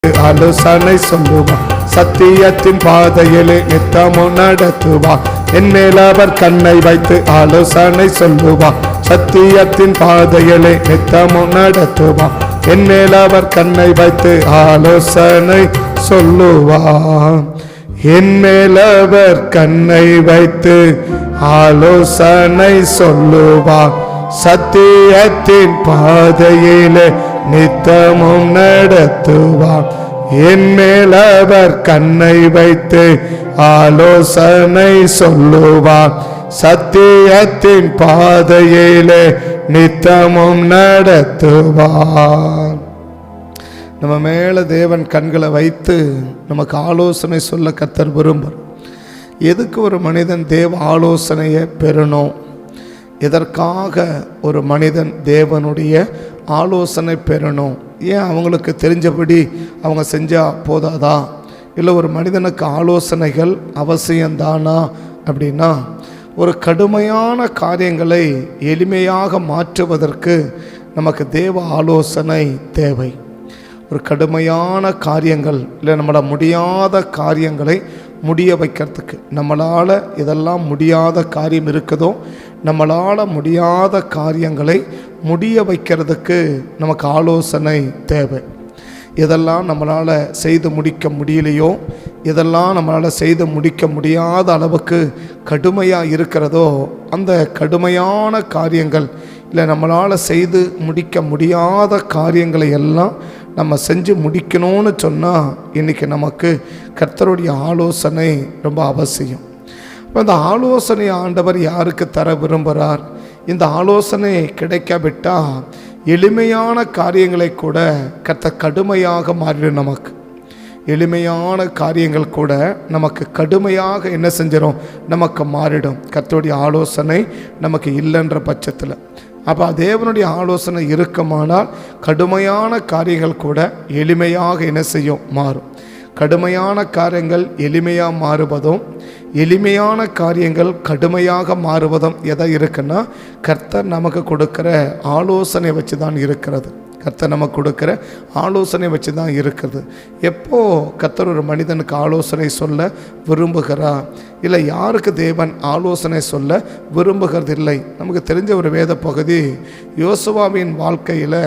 ஆலோசனை சொல்லுவார். சத்தியத்தின் பாதையிலே நித்தமும் நடத்துவார். என் மேல் அவர் கண்ணை வைத்து ஆலோசனை சொல்லுவார். சத்தியத்தின் பாதையிலே நித்தமும் நடத்துவார். என் மேல் அவர் கண்ணை வைத்து ஆலோசனை சொல்லுவார். என் மேல் அவர் கண்ணை வைத்து ஆலோசனை சொல்லுவார். சத்தியத்தின் பாதையிலே நித்தமும் நடத்துவார். என் மேல் அவர் கண்ணை வைத்து ஆலோசனை சொல்லுவார். சத்தியத்தின் பாதையிலே நித்தமும் நடத்துவார். நம்ம மேல தேவன் கண்களை வைத்து நமக்கு ஆலோசனை சொல்ல கர்த்தர் விரும்புகிறார். எதுக்கு ஒரு மனிதன் தேவ ஆலோசனையை பெறணும்? எதற்காக ஒரு மனிதன் தேவனுடைய ஆலோசனை பெறணும்? ஏன் அவங்களுக்கு தெரிஞ்சபடி அவங்க செஞ்சால் போதாதா? இல்லை ஒரு மனிதனுக்கு ஆலோசனைகள் அவசியம்தானா அப்படின்னா, ஒரு கடுமையான காரியங்களை எளிமையாக மாற்றுவதற்கு நமக்கு தேவ ஆலோசனை தேவை. ஒரு கடுமையான காரியங்கள் இல்லை நம்மளால் முடியாத காரியங்களை முடிய வைக்கிறதுக்கு, நம்மளால் இதெல்லாம் முடியாத காரியம் இருக்குதோ, நம்மளால் முடியாத காரியங்களை முடிய வைக்கிறதுக்கு நமக்கு ஆலோசனை தேவை. எதெல்லாம் நம்மளால் செய்து முடிக்க முடியலையோ, இதெல்லாம் நம்மளால் செய்து முடிக்க முடியாத அளவுக்கு கடுமையாக இருக்கிறதோ, அந்த கடுமையான காரியங்கள் இல்லை நம்மளால் செய்து முடிக்க முடியாத காரியங்களை எல்லாம் நம்ம செஞ்சு முடிக்கணும்னு சொன்னால் இன்றைக்கி நமக்கு கர்த்தருடைய ஆலோசனை ரொம்ப அவசியம். இப்போ இந்த ஆலோசனை ஆண்டவர் யாருக்கு தர விரும்புகிறார்? இந்த ஆலோசனை கிடைக்காவிட்டால் எளிமையான காரியங்களை கூட கர்த்தர் கடுமையாக மாறிடும். நமக்கு எளிமையான காரியங்கள் கூட நமக்கு கடுமையாக என்ன செஞ்சிடும்? நமக்கு மாறிடும். கர்த்தருடைய ஆலோசனை நமக்கு இல்லைன்ற பட்சத்தில். அப்போ தேவனுடைய ஆலோசனை இருக்குமானால் கடுமையான காரியங்கள் கூட எளிமையாக என்ன செய்யும்? மாறும். கடுமையான காரியங்கள் எளிமையாக மாறுவதும், எளிமையான காரியங்கள் கடுமையாக மாறுவதும் எதை இருக்குன்னா, கர்த்தர் நமக்கு கொடுக்கிற ஆலோசனை வச்சு தான் இருக்கிறது. கர்த்தர் நமக்கு கொடுக்கிற ஆலோசனை வச்சு தான் இருக்குது. எப்போ கர்த்தர் ஒரு மனிதனுக்கு ஆலோசனை சொல்ல விரும்புகிறார்? இல்லை யாருக்கு தேவன் ஆலோசனை சொல்ல விரும்புகிறது இல்லை? நமக்கு தெரிஞ்ச ஒரு வேத பகுதி, யோசுவாவின் வாழ்க்கையில்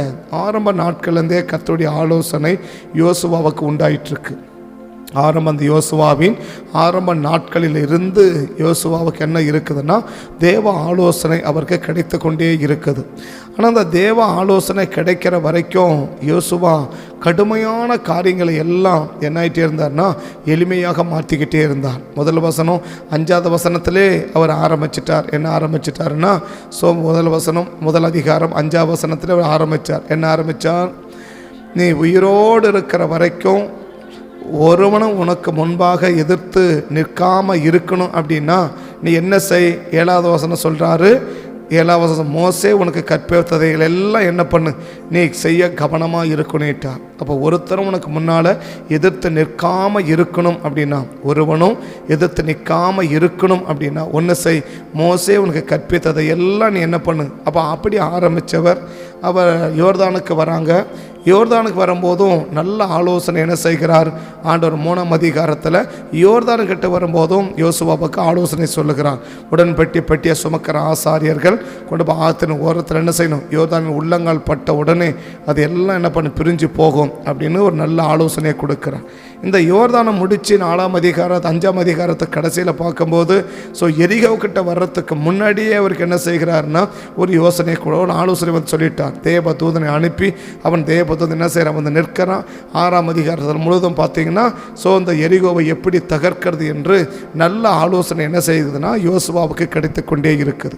ஆரம்ப நாட்கள்லேருந்தே கர்த்தருடைய ஆலோசனை யோசுவாவுக்கு உண்டாயிட்டிருக்கு. அந்த யோசுவாவின் ஆரம்ப நாட்களில் இருந்து யோசுவாவுக்கு என்ன இருக்குதுன்னா, தேவ ஆலோசனை அவருக்கு கிடைத்து கொண்டே இருக்குது. ஆனால் அந்த தேவ ஆலோசனை கிடைக்கிற வரைக்கும் யோசுவா கடுமையான காரியங்களை எல்லாம் என்ன ஆகிட்டே இருந்தார்னா, எளிமையாக மாற்றிக்கிட்டே இருந்தார். முதல் வசனம் 5வது வசனத்திலே அவர் ஆரம்பிச்சிட்டார். என்ன ஆரம்பிச்சிட்டாருன்னா, முதல் வசனம் முதல் அதிகாரம் 5வது வசனத்தில் அவர் ஆரம்பித்தார். என்ன ஆரம்பித்தார்? நீ உயிரோடு இருக்கிற வரைக்கும் ஒருவனும் உனக்கு முன்பாக எதிர்த்து நிற்காம இருக்கணும் அப்படின்னா நீ என்ன செய்? 7வது வசனம் சொல்கிறாரு. 7வது வசனம், மோசே உனக்கு கற்பித்ததைகள் எல்லாம் என்ன பண்ணு? நீ செய்ய கவனமாக இருக்கணுட்டார். அப்போ ஒருத்தரும் உனக்கு முன்னால் எதிர்த்து நிற்காமல் இருக்கணும் அப்படின்னா, ஒருவனும் எதிர்த்து நிற்காமல் இருக்கணும் அப்படின்னா ஒன்று செய், மோசே உனக்கு கற்பித்ததை எல்லாம் நீ என்ன பண்ணு. அப்போ அப்படி ஆரம்பித்தவர் அவர் யோர்தானுக்கு வராங்க. யோர்தானுக்கு வரும்போதும் நல்ல ஆலோசனை என்ன செய்கிறார்? ஆண்டவர் 3ஆம் அதிகாரத்தில் யோர்தானுக்கிட்ட வரும்போதும் யோசுவாவுக்கு ஆலோசனை சொல்லுகிறார். பெட்டியை சுமக்கிற ஆசாரியர்கள் கொண்டு போய் ஆற்றின ஓரத்தில் என்ன செய்யணும்? யோர்தானின் உள்ளங்கால் பட்ட உடனே அது எல்லாம் என்ன பண்ணி பிரிஞ்சு போகும் அப்படின்னு ஒரு நல்ல ஆலோசனையை கொடுக்குறார். இந்த யோர்தானை முடித்து 4ஆம் அதிகாரத்து 5ஆம் அதிகாரத்துக்கு கடைசியில் பார்க்கும்போது எரிகோக்கிட்ட வர்றதுக்கு முன்னாடியே அவருக்கு என்ன செய்கிறாருன்னா ஒரு யோசனை கூட ஒரு ஆலோசனை வந்து சொல்லிட்டார். தேவ தூதனை அனுப்பி அவன் தேவ தூதன் என்ன செய்கிறான்? வந்து நிற்கிறான். 6ஆம் அதிகாரத்தில் முழுவதும் பார்த்தீங்கன்னா இந்த எரிகோவை எப்படி தகர்க்கிறது என்று நல்ல ஆலோசனை என்ன செய்யுதுன்னா யோசுவாவுக்கு கிடைத்து கொண்டே இருக்குது.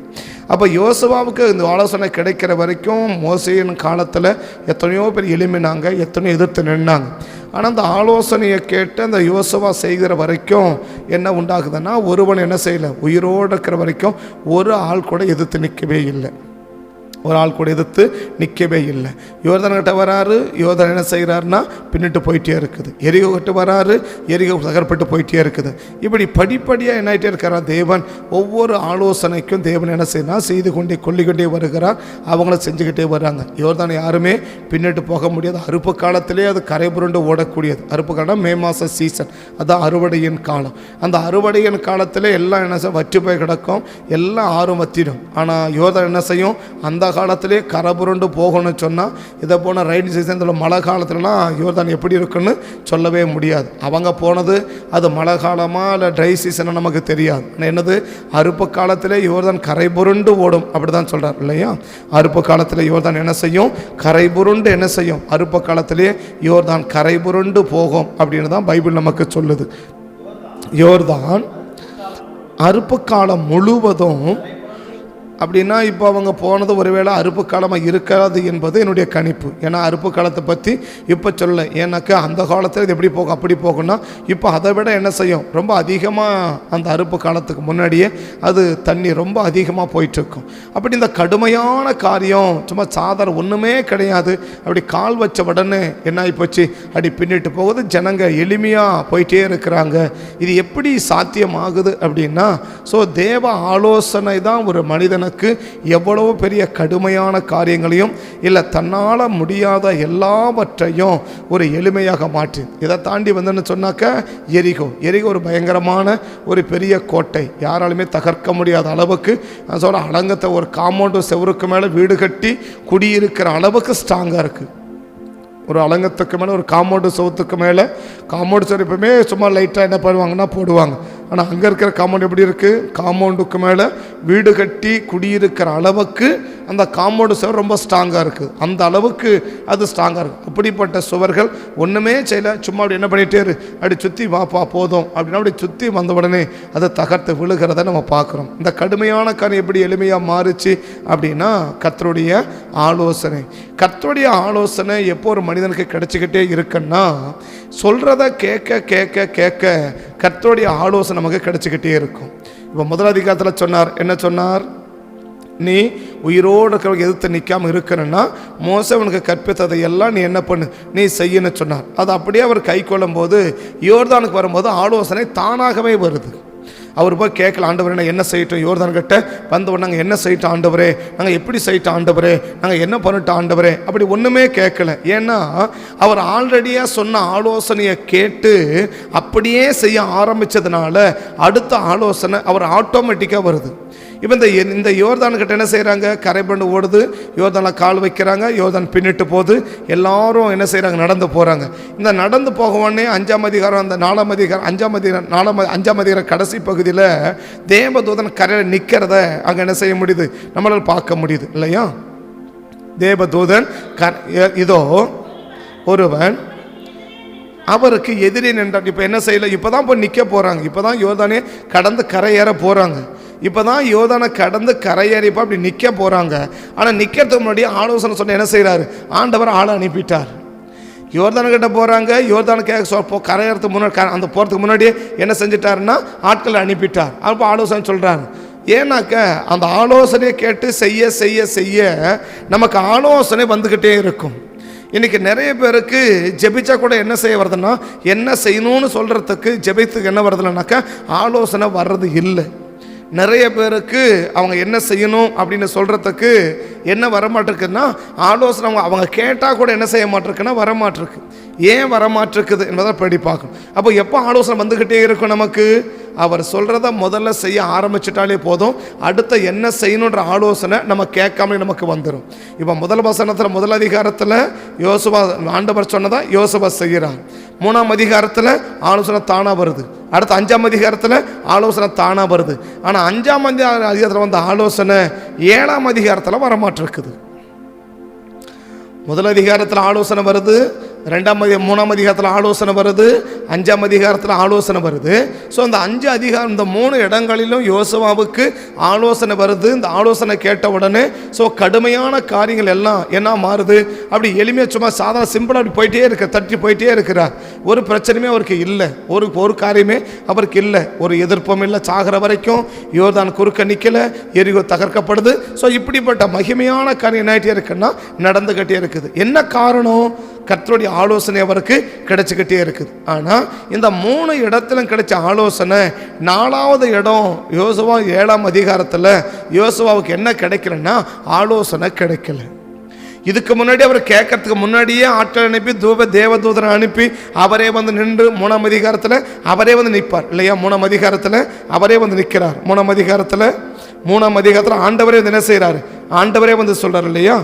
அப்போ யோசுவாவுக்கு இந்த ஆலோசனை கிடைக்கிற வரைக்கும் மோசேயின் காலத்தில் எத்தனையோ பேர் எழுமினாங்க, எத்தனையோ எதிர்த்து நின்னாங்க. ஆனால் அந்த ஆலோசனையை கேட்டு அந்த யோசுவா செய்கிற வரைக்கும் என்ன உண்டாகுதுன்னா, ஒருவன் என்ன செய்யலை? உயிரோடு இருக்கிற வரைக்கும் ஒரு ஆள் கூட எதிர்த்து நிற்கவே இல்லை. ஒரு ஆள் கூட எதிர்த்து நிற்கவே இல்லை. யோர்தான் கிட்ட வராரு, யோர்தான் என்ன செய்கிறாருன்னா பின்னிட்டு போயிட்டே இருக்குது. எரிகோ கிட்ட வராரு, எரிகோ தகர்பட்டு போயிட்டே இருக்குது. இப்படி படிப்படியாக என்ன ஆகிட்டே இருக்கிறார் தேவன். ஒவ்வொரு ஆலோசனைக்கும் தேவன் என்ன செய்யணும், செய்து கொண்டே கொல்லிக்கொண்டே வருகிறார். அவங்கள செஞ்சுக்கிட்டே வர்றாங்க. யோர்தான் யாருமே பின்னிட்டு போக முடியாது. அறுப்பு காலத்திலே அது கரை புரண்டு ஓடக்கூடியது. அறுப்பு காலம் மே மாத சீசன், அதுதான் அறுவடையின் காலம். அந்த அறுவடையின் காலத்தில் எல்லாம் என்ன செய்யும், வற்றி போய் கிடக்கும், எல்லாம் ஆறும் வத்திடும். ஆனால் யோர்தான் என்ன செய்யும், அந்த காலத்திலே கரை புரண்டு போகணும்னு சொன்னால், இதை போன ரைன் சீசன் மழை காலத்துலலாம் யோர்தான் எப்படி இருக்குன்னு சொல்லவே முடியாது. அவங்க போனது அது மழை காலமாக இல்லை ட்ரை சீசனாக நமக்கு தெரியாது. ஆனால் என்னது, அறுப்பு காலத்திலே யோர்தான் கரை புரண்டு ஓடும், அப்படி தான் சொல்கிறார் இல்லையா. அறுப்பு காலத்தில் யோர்தான் என்ன செய்யும், கரை புரண்டு என்ன செய்யும், அறுப்பு காலத்திலே யோர்தான் கரை புரண்டு போகும் அப்படின்னு தான் பைபிள் நமக்கு சொல்லுது. யோர்தான் அறுப்பு காலம் முழுவதும் அப்படின்னா இப்போ அவங்க போனது ஒருவேளை அறுப்பு காலமாக இருக்காது என்பது என்னுடைய கணிப்பு. ஏன்னா அறுப்பு காலத்தை பற்றி இப்போ சொல்ல, ஏன்னாக்கா அந்த காலத்தில் இது எப்படி போகும் அப்படி போகும்னா, இப்போ அதை விட என்ன செய்யும், ரொம்ப அதிகமாக அந்த அறுப்பு காலத்துக்கு முன்னாடியே அது தண்ணி ரொம்ப அதிகமாக போயிட்டுருக்கும். அப்படி இந்த கடுமையான காரியம் சும்மா சாதாரண ஒன்றுமே கிடையாது. அப்படி கால் வச்ச உடனே என்ன ஆகி போச்சு, அப்படி பின்னிட்டு போகுது. ஜனங்க எளிமையாக போயிட்டே இருக்கிறாங்க. இது எப்படி சாத்தியமாகுது அப்படின்னா, ஸோ தேவ ஆலோசனை தான் ஒரு மனிதன் எவ்வளவு பெரிய கடுமையான காரியங்களையும் இல்லை தன்னால் முடியாத எல்லாவற்றையும் ஒரு எளிமையாக மாற்றி. இதை தாண்டி வந்துன்னு சொன்னாக்க எரிகோ ஒரு பயங்கரமான ஒரு பெரிய கோட்டை, யாராலுமே தகர்க்க முடியாத அளவுக்கு சொல்ல அலங்கத்தை ஒரு காம்பவுண்டு செவருக்கு மேலே வீடு கட்டி குடியிருக்கிற அளவுக்கு ஸ்ட்ராங்காக இருக்குது. ஒரு அலங்கத்துக்கு மேலே ஒரு காம்பவுண்டு செவத்துக்கு மேலே, காம்பவுண்டு செவரு எப்பவுமே சும்மா லைட்டாக என்ன பண்ணுவாங்கன்னா போடுவாங்க. ஆனால் அங்கே இருக்கிற காம்பவுண்டு எப்படி இருக்குது, காம்பவுண்டுக்கு மேலே வீடு கட்டி குடியிருக்கிற அளவுக்கு அந்த காம்பவுண்டு சுவர் ரொம்ப ஸ்ட்ராங்காக இருக்குது. அந்த அளவுக்கு அது ஸ்ட்ராங்காக இருக்குது. அப்படிப்பட்ட சுவர்கள் ஒன்றுமே செய்யலை, சும்மா அப்படி என்ன பண்ணிகிட்டே இரு, அப்படி சுற்றி வாப்பா போதும் அப்படின்னா அப்படி சுற்றி வந்த உடனே அதை தகர்த்து விழுகிறத நம்ம பார்க்குறோம். இந்த கடுமையான காரியம் எப்படி எளிமையாக மாறுச்சு அப்படின்னா கர்த்தருடைய ஆலோசனை. கர்த்தருடைய ஆலோசனை எப்போ ஒரு மனிதனுக்கு கிடைச்சிக்கிட்டே இருக்குன்னா, சொல்கிறத கேட்க கேட்க கேட்க கர்த்தருடைய ஆலோசனை நமக்கு கிடைச்சிக்கிட்டே இருக்கும். இப்போ முதல் அதிகாரத்தில் சொன்னார், என்ன சொன்னார், நீ உயிரோடு இருக்கிறவங்க எதிர்த்து நிற்காமல் இருக்கணும்னா மோசே உனக்கு கற்பித்ததை எல்லாம் நீ என்ன பண்ணு, நீ செய்யணும்னு சொன்னார். அது அப்படியே அவர் கை கொள்ளும் போது யோர்தானுக்கு வரும்போது ஆலோசனை தானாகவே வருது. அவர் போய் கேட்கல, ஆண்டவரே நான் என்ன செய்யட்டும், யோர்தான் கிட்ட வந்தவொடனே நாங்கள் என்ன செய்யட்டும் ஆண்டவரே, நாங்கள் எப்படி செய்யட்டும் ஆண்டவரே, நாங்கள் என்ன பண்ணிட்டோம் ஆண்டவரே, அப்படி ஒன்றுமே கேட்கல. ஏன்னா அவர் ஆல்ரெடியாக சொன்ன ஆலோசனையை கேட்டு அப்படியே செய்ய ஆரம்பித்ததுனால அடுத்த ஆலோசனை அவர் ஆட்டோமேட்டிக்காக வருது. இப்போ இந்த யோர்தான்கிட்ட என்ன செய்கிறாங்க, கரை புரண்டு ஓடுது, யோர்தானில் கால் வைக்கிறாங்க, யோர்தான் பின்னிட்டு போகுது, எல்லாரும் என்ன செய்கிறாங்க, நடந்து போகிறாங்க. இந்த நடந்து போக உடனே 5ஆம் அதிகாரம் அந்த 4ஆம் அதிகாரம் 5ஆம் அதிகாரம் கடைசி பகுதியில் தேவதூதன் கரையில் நிற்கிறத அங்கே என்ன செய்ய முடியுது, நம்மளால் பார்க்க முடியுது இல்லையா. தேவதூதன் இதோ ஒருவன் அவருக்கு எதிரே நின்றான். இப்போ என்ன செய்யலை, இப்போ தான் போய் நிற்க போகிறாங்க, இப்போ தான் யோர்தானே கடந்து கரையேற போகிறாங்க, இப்போ தான் யோர்தானை கடந்து கரையேறிப்போ அப்படி நிற்க போகிறாங்க. ஆனால் நிற்கிறதுக்கு முன்னாடி ஆலோசனை சொன்ன என்ன செய்கிறாரு, ஆண்டவர் ஆளை அனுப்பிட்டார். யோர்தான்கிட்ட போகிறாங்க, யோர்தானுக்கு கரையேறதுக்கு முன்னாடி அந்த போகிறதுக்கு முன்னாடியே என்ன செஞ்சிட்டாருன்னா ஆட்களை அனுப்பிட்டார். அப்போ ஆலோசனை சொல்கிறாங்க. ஏன்னாக்க அந்த ஆலோசனையை கேட்டு செய்ய செய்ய செய்ய நமக்கு ஆலோசனை வந்துக்கிட்டே இருக்கும். இன்றைக்கி நிறைய பேருக்கு ஜெபிச்சா கூட என்ன செய்ய வருதுன்னா, என்ன செய்யணும்னு சொல்கிறதுக்கு ஜெபித்துக்கு என்ன வருதுலனாக்கா ஆலோசனை வர்றது இல்லை. நிறைய பேருக்கு அவங்க என்ன செய்யணும் அப்படின்னு சொல்கிறதுக்கு என்ன வரமாட்டிருக்குன்னா ஆலோசனை அவங்க கேட்டால் கூட என்ன செய்ய மாட்டிருக்குன்னா வரமாட்டிருக்கு. ஏன் வரமாட்டிருக்குது என்பதை படி பார்க்கணும். அப்போ எப்போ ஆலோசனை வந்துக்கிட்டே இருக்கும் நமக்கு, அவர் சொல்கிறத முதல்ல செய்ய ஆரம்பிச்சிட்டாலே போதும், அடுத்த என்ன செய்யணுன்ற ஆலோசனை நம்ம கேட்காமலே நமக்கு வந்துடும். இப்போ முதல் வசனத்தில் முதல் அதிகாரத்தில் யோசுவா ஆண்டவர் சொன்னதா யோசுவா செய்கிறார். 3ஆம் அதிகாரத்தில் ஆலோசனை தானாக வருது. அடுத்த 5ஆம் அதிகாரத்தில் ஆலோசனை தானாக வருது. ஆனால் 5ஆம் அதிகாரத்தில் வந்த ஆலோசனை 7ஆம் அதிகாரத்தில் வரமாட்டிருக்குது. முதல் அதிகாரத்தில் ஆலோசனை வருது, 3ஆம் அதிகாரத்தில் ஆலோசனை வருது, 5ஆம் அதிகாரத்தில் ஆலோசனை வருது. ஸோ அந்த 5 அதிகாரம் இந்த 3 இடங்களிலும் யோசுவாவுக்கு ஆலோசனை வருது. இந்த ஆலோசனை கேட்ட உடனே ஸோ கடுமையான காரியங்கள் எல்லாம் என்ன மாறுது, அப்படி எளிமையாக சும்மா சாதாரண சிம்பிளாக அப்படி போயிட்டே இருக்க, தட்டி போயிட்டே இருக்கிறார். ஒரு பிரச்சனையுமே அவருக்கு இல்லை, ஒரு காரியமே அவருக்கு இல்லை, ஒரு எதிர்ப்பும் இல்லை. சாகிற வரைக்கும் யோர்தான் குறுக்க நிற்கல, எரிகோ தகர்க்கப்படுது. ஸோ இப்படிப்பட்ட மகிமையான காரியம் என்னாயிட்டே இருக்குன்னா நடந்துகிட்டே இருக்குது. என்ன காரணம்? கர்த்தருடைய ஆலோசனை அவருக்கு கிடைச்சிக்கிட்டே இருக்குது. ஆனால் இந்த 3 இடத்திலும் கிடைச்ச ஆலோசனை 4வது இடம் யோசுவா 7ஆம் அதிகாரத்தில் யோசுவாவுக்கு என்ன கிடைக்கலன்னா ஆலோசனை கிடைக்கல. இதுக்கு முன்னாடி அவர் கேட்கறதுக்கு முன்னாடியே ஆட்கள் அனுப்பி தேவதூதரை அனுப்பி அவரே வந்து நின்று 3ஆம் அதிகாரத்தில் அவரே வந்து நிற்பார் இல்லையா? 3ஆம் அதிகாரத்தில் அவரே வந்து நிற்கிறார். 3ஆம் அதிகாரத்தில் ஆண்டவரே என்ன செய்கிறார்? ஆண்டவரே வந்து சொல்றார் இல்லையா?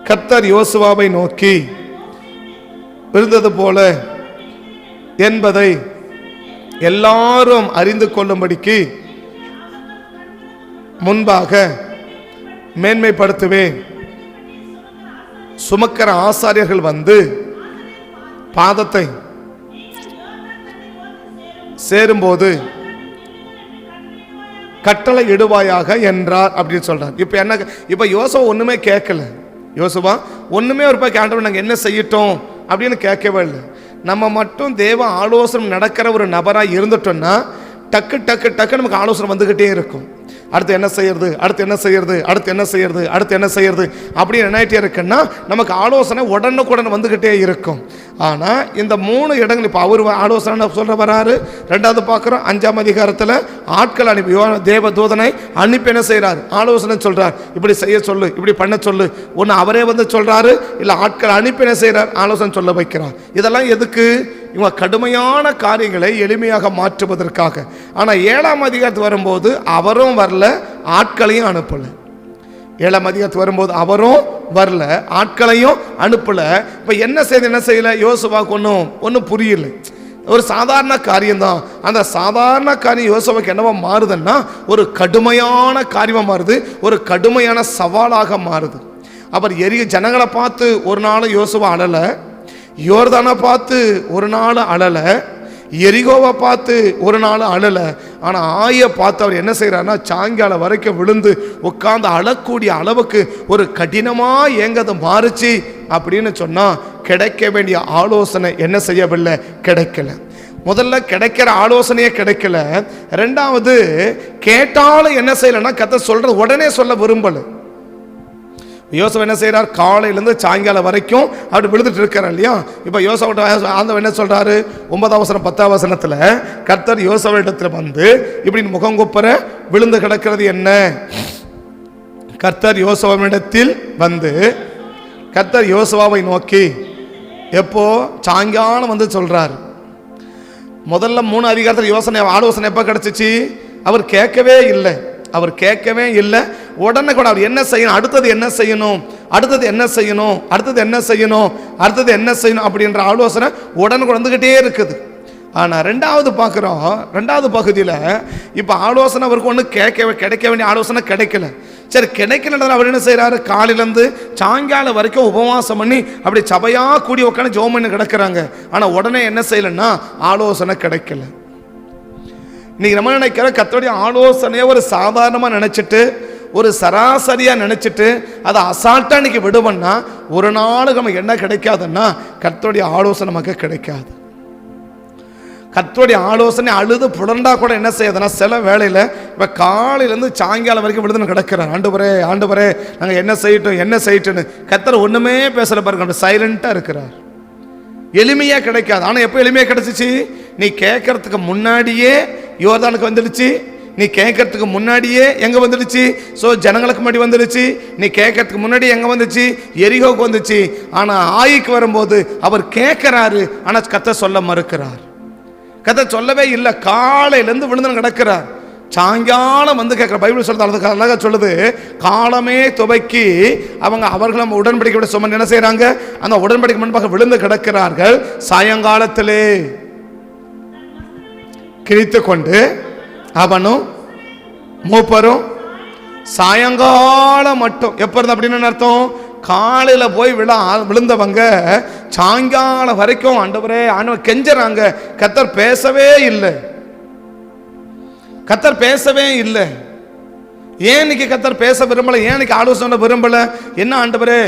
கர்த்தர் யோசுவாவை நோக்கி இருந்தது போல என்பதை எல்லாரும் அறிந்து கொள்ளும்படிக்கு முன்பாக மேன்மைப்படுத்துவேன். சுமக்கிற ஆசாரியர்கள் வந்து பாதத்தை சேரும்போது கட்டளை இடுவாயாக என்றார் அப்படின்னு சொல்றார். இப்ப யோசுவா ஒண்ணுமே கேட்கல. யோசுவா ஒண்ணுமே ஒரு போய் ஆண்டவர் நாங்கள் என்ன செய்யட்டோம் அப்படின்னு கேட்கவே இல்லை. நம்ம மட்டும் தேவ ஆலோசனை நடக்கிற ஒரு நபராக இருந்துட்டோம்னா டக்கு டக்கு டக்கு நமக்கு ஆலோசனை வந்துகிட்டே இருக்கும். அடுத்து என்ன செய்யறது, அடுத்து என்ன செய்யறது, அடுத்து என்ன செய்யறது, அடுத்து என்ன செய்யறது அப்படின்னு என்னாயிட்டே இருக்குன்னா நமக்கு ஆலோசனை உடனுக்குடன் வந்துகிட்டே இருக்கும். ஆனால் இந்த 3 இடங்கள் இப்போ அவர் ஆலோசனை சொல்ற வராரு. 2வது பார்க்குறோம் 5ஆம் அதிகாரத்தில் ஆட்கள் அனுப்பி தேவ தூதனை அனுப்பி என்ன செய்கிறார்? ஆலோசனை சொல்றார். இப்படி செய்ய சொல்லு, இப்படி பண்ண சொல்லு. ஒன்று அவரே வந்து சொல்றாரு, இல்லை ஆட்கள் அனுப்பி என்ன செய்கிறார்? ஆலோசனை சொல்ல வைக்கிறார். இதெல்லாம் எதுக்கு? இவங்க கடுமையான காரியங்களை எளிமையாக மாற்றுவதற்காக. ஆனால் 7ஆம் அதிகாரத்துக்கு வரும்போது அவரும் வரல, ஆட்களையும் அனுப்பல. 7ஆம் அதிகாரத்துக்கு வரும்போது அவரும் வரல, ஆட்களையும் அனுப்பல. இப்போ என்ன செய்யல? யோசுவாவுக்கு ஒன்றும் புரியல. ஒரு சாதாரண காரியம்தான். அந்த சாதாரண காரியம் யோசுவாவுக்கு என்னவா மாறுதுன்னா ஒரு கடுமையான காரியமாக மாறுது, ஒரு கடுமையான சவாலாக மாறுது. அவர் ஜனங்களை பார்த்து ஒரு நாள் யோசுவா அழலை, யோர்தானை பார்த்து ஒரு நாள் அழலை, எரிகோவை பார்த்து ஒரு நாள் அழலை. ஆனால் ஆயை பார்த்து அவர் என்ன செய்கிறாருன்னா சாயங்காலம் வரைக்கும் விழுந்து உட்கார்ந்து அழக்கூடிய அளவுக்கு ஒரு கடினமாக ஏங்கது மாறுச்சு அப்படின்னு சொன்னால் கிடைக்க வேண்டிய ஆலோசனை என்ன செய்யவில்லை? கிடைக்கல. முதல்ல கிடைக்கிற ஆலோசனையே கிடைக்கல. 2வது கேட்டாலும் என்ன செய்யலைன்னா கர்த்தர் சொல்றது உடனே சொல்ல விரும்பலை. யோசுவா என்ன செய்கிறார்? காலையிலேருந்து சாயங்காலம் வரைக்கும் அப்படி விழுந்துட்டு இருக்கிறார் இல்லையா? இப்போ யோசுவா ஆண்டவர் என்ன சொல்றாரு? 9ஆம் வசனம் 10ஆம் வசனத்தில் கர்த்தர் யோசுவாவிடத்தில் வந்து இப்படி முகங்குப்புற விழுந்து கிடக்கிறது என்ன? கர்த்தர் யோசுவாவிடத்தில் வந்து கர்த்தர் யோசுவாவை நோக்கி எப்போ சாயங்காலம் வந்து சொல்றார். முதல்ல 3 அதிகாரத்தில் ஆலோசனை எப்போ கிடைச்சிச்சு? அவர் கேட்கவே இல்லை. உடனே கூட அவர் என்ன செய்யணும், அடுத்தது என்ன செய்யணும், அடுத்தது என்ன செய்யணும், அடுத்தது என்ன செய்யணும், அடுத்தது என்ன செய்யணும் அப்படின்ற ஆலோசனை உடனே கூட வந்துகிட்டே இருக்குது. ஆனால் 2வது பார்க்குறோம், 2வது பகுதியில் இப்போ ஆலோசனை அவருக்கு ஒன்று கிடைக்க வேண்டிய ஆலோசனை கிடைக்கல. சரி, கிடைக்கலன்றதால அவர் என்ன செய்கிறாரு? காலையிலேருந்து சாயங்காலம் வரைக்கும் உபவாசம் பண்ணி அப்படி சபையாக கூடி உட்காந்து ஜெபம் பண்ணி கிடக்கிறாங்க. ஆனால் உடனே என்ன செய்யலைன்னா ஆலோசனை கிடைக்கல. இன்னைக்கு நம்ம நினைக்கிற கர்த்தருடைய ஆலோசனையை ஒரு சாதாரணமாக நினச்சிட்டு ஒரு சராசரியாக நினச்சிட்டு அதை அசால்ட்டாக இன்னைக்கு விடுவோன்னா ஒரு நாளுக்கு நமக்கு என்ன கிடைக்காதுன்னா கர்த்தருடைய ஆலோசனை நமக்கு கிடைக்காது. கர்த்தருடைய ஆலோசனை அழுது புலண்டா கூட என்ன செய்யுதுன்னா சில வேளையில் இப்போ காலையிலேருந்து சாயங்காலம் வரைக்கும் விடுதலை கிடக்கிறார். ஆண்டவரே நாங்கள் என்ன செய்யட்டுன்னு கர்த்தர் ஒன்றுமே பேசல பாருங்க, சைலண்ட்டாக இருக்கிறார். எளிமையாக கிடைக்காது. ஆனால் எப்போ எளிமையாக கிடைச்சிச்சு? நீ கேட்கறதுக்கு முன்னாடியே யோர்தானுக்கு வந்துடுச்சு. நீ கேட்கறதுக்கு முன்னாடியே எங்கே வந்துடுச்சு? ஸோ ஜனங்களுக்கு முன்னாடி வந்துடுச்சு. நீ கேட்கறதுக்கு முன்னாடி எங்கே வந்துச்சு? எரிகோவுக்கு வந்துச்சு. ஆனால் ஆயிக்கு வரும்போது அவர் கேட்குறாரு, ஆனால் கர்த்தர் சொல்ல மறுக்கிறார். கர்த்தர் சொல்லவே இல்லை. காலையிலேருந்து விழுந்து கிடக்கிறார். சாயங்காலம் வந்து கேட்குற பைபிள் சொல்றது அதுக்கு அழகாக சொல்லுது, காலமே துவக்கி அவர்களும் உடன்படிக்கை சுமந்து என்ன செய்கிறாங்க? அந்த உடன்படிக்கை முன்பாக விழுந்து கிடக்கிறார்கள். சாயங்காலத்திலே கிழித்து கொண்டு அவனும் மூப்பரும் சாயங்காலம் மட்டும் எப்போ இருந்து அப்படின்னு அர்த்தம்? காலையில் போய் விழுந்தவங்க சாயங்காலம் வரைக்கும் ஆண்டவரே ஆண்டவர் கெஞ்சறாங்க. கர்த்தர் பேசவே இல்லை. கர்த்தர் பேசவே இல்லை. ஏன் இன்னைக்கு கர்த்தர் பேச விரும்பல? ஏன் இன்னைக்கு ஆலோசனை விரும்பல? என்ன ஆண்டவரே,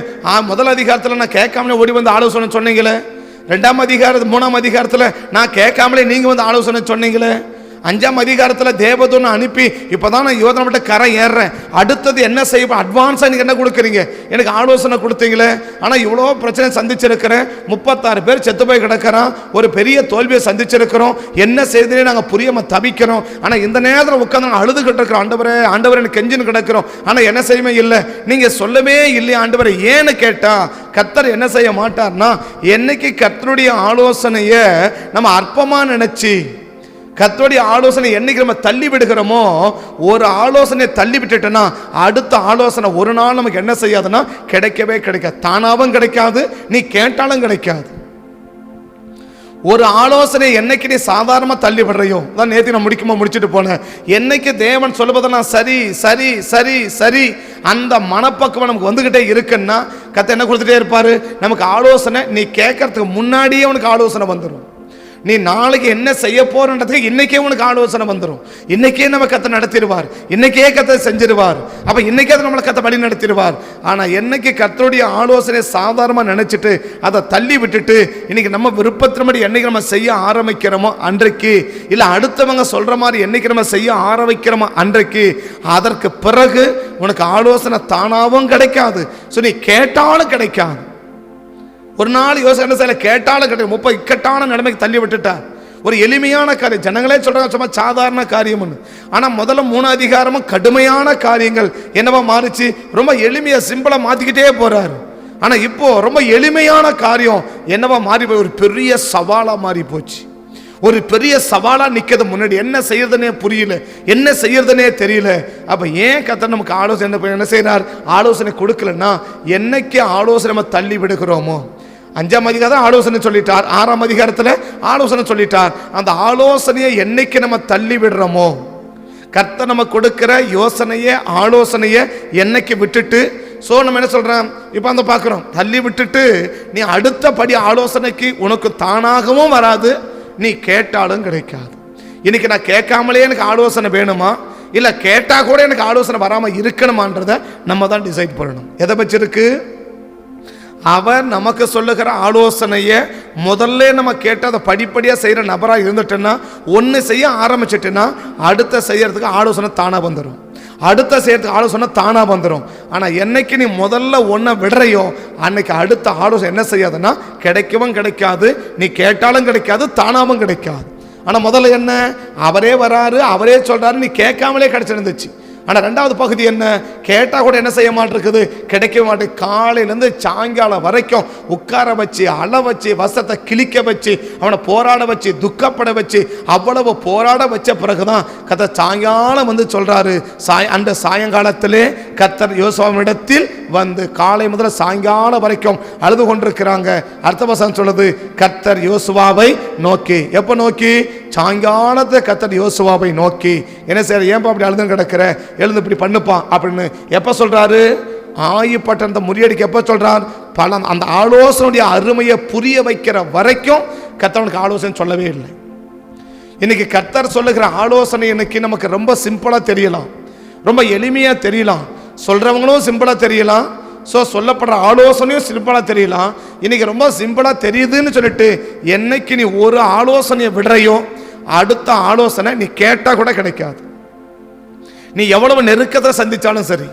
முதல் அதிகாரத்தில் நான் கேட்காமலே ஓடி வந்து ஆலோசனை சொன்னீங்களே, 2ஆம் அதிகாரத்தில் 3ஆம் அதிகாரத்தில் நான் கேட்காமலே நீங்க வந்து ஆலோசனை சொன்னீங்களே, 5ஆம் அதிகாரத்தில் தேவதூதனை அனுப்பி இப்போதான் நான் யோதனை பட்ட கரை ஏறுறேன், அடுத்தது என்ன செய்ய அட்வான்ஸாக நீங்கள் என்ன கொடுக்குறீங்க, எனக்கு ஆலோசனை கொடுத்தீங்களே. ஆனால் இவ்வளோ பிரச்சனை சந்திச்சிருக்கிறேன், 36 பேர் செத்து போய் கிடக்கிறான், ஒரு பெரிய தோல்வியை சந்திச்சிருக்கிறோம், என்ன செய்தே நாங்கள் புரியாமல் தவிக்கிறோம். ஆனால் இந்த நேரத்தில் உட்காந்து நாங்கள் அழுதுகிட்டு இருக்கிறோம், ஆண்டவரே எனக்கு கெஞ்சின்னு கிடக்கிறோம், ஆனால் என்ன செய்யவே இல்லை, நீங்கள் சொல்லவே இல்லையா ஆண்டவரே. ஏன்னு கேட்டால் கர்த்தர் என்ன செய்ய மாட்டார்னா, என்னைக்கு கர்த்தருடைய ஆலோசனையை நம்ம அற்பமாக நினைச்சு கர்த்தருடைய ஆலோசனை என்னைக்கு நம்ம தள்ளி விடுகிறோமோ, ஒரு ஆலோசனையை தள்ளி விட்டுட்டோன்னா அடுத்த ஆலோசனை ஒரு நாள் நமக்கு என்ன செய்யாதுன்னா கிடைக்கவே கிடைக்காது. தானாவும் கிடைக்காது, நீ கேட்டாலும் கிடைக்காது. ஒரு ஆலோசனை என்னைக்கு நீ சாதாரணமாக தள்ளி விடுறையோ, அதான் நேற்று நான் முடிச்சுட்டு போனேன், என்னைக்கு தேவன் சொல்லுவதெல்லாம் சரி சரி சரி சரி அந்த மனப்பக்குவம் நமக்கு வந்துகிட்டே இருக்குன்னா கர்த்தர் என்ன கொடுத்துட்டே இருப்பாரு நமக்கு ஆலோசனை. நீ கேட்கறதுக்கு முன்னாடியே உனக்கு ஆலோசனை வந்துடும். நீ நாளைக்கு என்ன செய்ய போறன்றதுக்கு இன்னைக்கே உனக்கு ஆலோசனை வந்துடும். இன்னைக்கே நம்ம கர்த்தர் நடத்திடுவார், இன்னைக்கே கர்த்தர் செஞ்சிருவார். அப்ப இன்னைக்கே நம்மளை கர்த்தர் வழி நடத்திடுவார். ஆனா என்னைக்கு கர்த்தருடைய ஆலோசனை சாதாரணமா நினைச்சிட்டு அதை தள்ளி விட்டுட்டு இன்னைக்கு நம்ம விருப்பத்தின்படி என்னைக்கு நம்ம செய்ய ஆரம்பிக்கிறோமோ அன்றைக்கு, இல்ல அடுத்தவங்க சொல்ற மாதிரி என்னைக்கு நம்ம செய்ய ஆரம்பிக்கிறோமோ அன்றைக்கு, அதற்கு பிறகு உனக்கு ஆலோசனை தானாவும் கிடைக்காது. நீ கேட்டாலும் கிடைக்காது. ஒரு நாள் யோசனை செய்யல, கேட்டாலும் கிடையாது. 30 இக்கட்டான நிலைமைக்கு தள்ளி விட்டுட்டார். ஒரு எளிமையான காரியம், ஜனங்களே சொல்றாங்க சும்மா சாதாரண காரியம். ஆனா முதல்ல 3 அதிகாரமும் கடுமையான காரியங்கள் என்னவா மாறிச்சு, ரொம்ப எளிமையா சிம்பிளா மாத்திக்கிட்டே போறாரு. ஆனா இப்போ ரொம்ப எளிமையான காரியம் என்னவா மாறி போய் ஒரு பெரிய சவாலா மாறி போச்சு. ஒரு பெரிய சவாலா நிக்கிறது முன்னாடி, என்ன செய்யறதுனே புரியல, என்ன செய்யறதுனே தெரியல. அப்ப ஏன் கர்த்தர் நமக்கு ஆலோசனை என்ன செய்யறார், ஆலோசனை கொடுக்கலன்னா என்னைக்கு ஆலோசனை நம்ம தள்ளி விடுகிறோமோ, 5ஆம் அதிகாரம் ஆலோசனை சொல்லிட்டார், 6ஆம் அதிகாரத்தில் ஆலோசனை சொல்லிட்டார். அந்த ஆலோசனையை என்னைக்கு நம்ம தள்ளி விடுறோமோ, கர்த்தர் நம்ம கொடுக்கிற யோசனையை ஆலோசனையை என்னைக்கு விட்டுட்டு, நம்ம என்ன சொல்றோம் இப்போ அந்த பார்க்குறோம், தள்ளி விட்டுட்டு நீ அடுத்த படி ஆலோசனைக்கு உனக்கு தானாகவும் வராது, நீ கேட்டாலும் கிடைக்காது. இன்னைக்கு நான் கேட்காமலே எனக்கு ஆலோசனை வேணுமா, இல்லை கேட்டால் கூட எனக்கு ஆலோசனை வராமல் இருக்கணுமான்றதை நம்ம தான் டிசைட் பண்ணணும். எதை வச்சிருக்கு, அவர் நமக்கு சொல்லுகிற ஆலோசனையை முதல்ல நம்ம கேட்டு அதை படிப்படியாக செய்கிற நபராக இருந்துட்டேன்னா, ஒன்று செய்ய ஆரம்பிச்சிட்டேன்னா அடுத்த செய்யறதுக்கு ஆலோசனை தானாக வந்துடும், அடுத்த செய்யறதுக்கு ஆலோசனை தானாக வந்துடும். ஆனால் என்னைக்கு நீ முதல்ல ஒன்றை விடுறையோ அன்னைக்கு அடுத்த ஆலோசனை என்ன செய்யாதுன்னா கிடைக்கவும் கிடைக்காது, நீ கேட்டாலும் கிடைக்காது, தானாகவும் கிடைக்காது. ஆனால் முதல்ல என்ன, அவரே வராரு, அவரே சொல்றாரு, நீ கேட்காமலே கிடைச்சிருந்துச்சு. ஆனால் 2வது பகுதி என்ன, கேட்டால் கூட என்ன செய்ய மாட்டிருக்குது, கிடைக்க மாட்டேன். காலையிலேருந்து சாயங்காலம் வரைக்கும் உட்கார வச்சு, அழ வச்சு, வசத்தை கிழிக்க வச்சு, அவனை போராட வச்சு, துக்கப்பட வச்சு, அவ்வளவு போராட வச்ச பிறகுதான் கர்த்தர் சாயங்காலம் வந்து சொல்றாரு. அந்த சாயங்காலத்திலே கர்த்தர் யோசுவாவிடத்தில் வந்து காலை முதல்ல சாயங்காலம் வரைக்கும் அழுது கொண்டிருக்கிறாங்க. அடுத்த வசனம் சொல்லுது, கர்த்தர் யோசுவாவை நோக்கி, எப்ப நோக்கி, சாயங்காலத்தை கர்த்தர் யோசுவாவை நோக்கி, என்ன செய்ய, ஏன்பா அப்படி அழுது கிடக்கிற, எழுந்து இப்படி பண்ணுப்பான் அப்படின்னு எப்ப சொல்றாரு, ஆயிப்பட்ட முறியடிக்க எப்ப சொல்றார், பல அந்த ஆலோசனையுடைய அருமையை புரிய வைக்கிற வரைக்கும் கர்த்தருக்கு ஆலோசனை சொல்லவே இல்லை. இன்னைக்கு கர்த்தர் சொல்லுகிற ஆலோசனை இன்னைக்கு நமக்கு ரொம்ப சிம்பிளா தெரியலாம், ரொம்ப எளிமையா தெரியலாம், சொல்றவங்களும் சிம்பிளா தெரியலாம், சொல்லப்படுற ஆலோசனையும் சிம்பிளா தெரியலாம். இன்னைக்கு ரொம்ப சிம்பிளா தெரியுதுன்னு சொல்லிட்டு என்னைக்கு நீ ஒரு ஆலோசனையை விடுறையோ அடுத்த ஆலோசனை நீ கேட்டா கூட கிடைக்காது. நீ எவ்வளவு நெருக்கத்தை சந்திச்சாலும் சரி,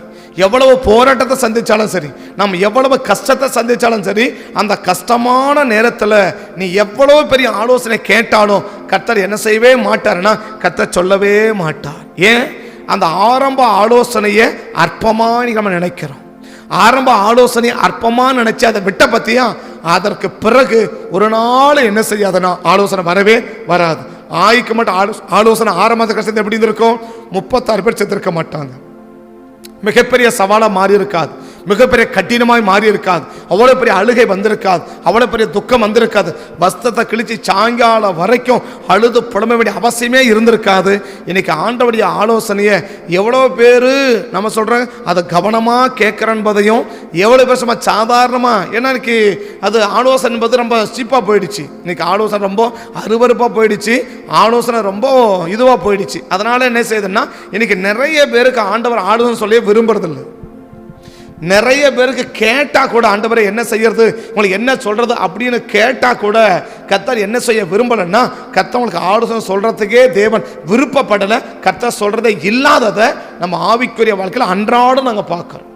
எவ்வளவு போராட்டத்தை சந்திச்சாலும் சரி, நம்ம எவ்வளவு கஷ்டத்தை சந்திச்சாலும் சரி, அந்த கஷ்டமான நேரத்தில் நீ எவ்வளவு பெரிய ஆலோசனை கேட்டாலும் கர்த்தர் என்ன செய்யவே மாட்டார்னா, கர்த்தர் சொல்லவே மாட்டார். ஏன், அந்த ஆரம்ப ஆலோசனையை அற்பமா நம்ம நினைக்கிறோம். ஆரம்ப ஆலோசனை அற்பமா நினைச்சு அதை விட்ட பத்தியா, அதற்கு பிறகு ஒரு நாள் என்ன செய்யாதுன்னா ஆலோசனை வரவே வராது. ஆய்க்கு மட்டும் ஆலோசனை ஆரம்ப கஷ்டத்தை எப்படி இருந்திருக்கும், 36 பேர் செத்துருக்க மாட்டாங்க, மிகப்பெரிய சவாலா மாறி இருக்காது, மிகப்பெரிய கடினமாய் மாறி இருக்காது, அவ்வளவு பெரிய அழுகை வந்திருக்காது, அவ்வளவு பெரிய துக்கம் வந்திருக்காது, வஸ்திரத்தை கிழிச்சு சாயங்காலம் வரைக்கும் அழுது புலம்ப வேண்டிய அவசியமே இருந்திருக்காது. இன்னைக்கு ஆண்டவருடைய ஆலோசனையை எவ்வளவு பேரு நம்ம சொல்றோம் அதை கவனமா கேட்கிறோம் என்பதையும் எவ்வளவு பேர் சாதாரணமா, ஏன்னா இன்னைக்கு அது ஆலோசனை என்பது ரொம்ப சீப்பா போயிடுச்சு. இன்னைக்கு ஆலோசனை ரொம்ப அருவருப்பா போயிடுச்சு, ஆலோசனை ரொம்ப இதுவா போயிடுச்சு. அதனால என்ன செய்யுதுன்னா இன்னைக்கு நிறைய பேருக்கு ஆண்டவர் ஆலோசனை சொல்லி விரும்புறதில்லை. நிறைய பேருக்கு கேட்டா கூட ஆண்டவரை என்ன செய்யறது, உங்களுக்கு என்ன சொல்றது அப்படின்னு கேட்டா கூட கர்த்தர் என்ன செய்ய விரும்பலன்னா, கர்த்தர் உங்களுக்கு ஆலோசனை சொல்றதுக்கே தேவன் விருப்பப்படலை. கர்த்தர் சொல்றதே இல்லாததை நம்ம ஆவிக்குரிய வாழ்க்கையில் அன்றாடம் நாங்கள் பார்க்கிறோம்,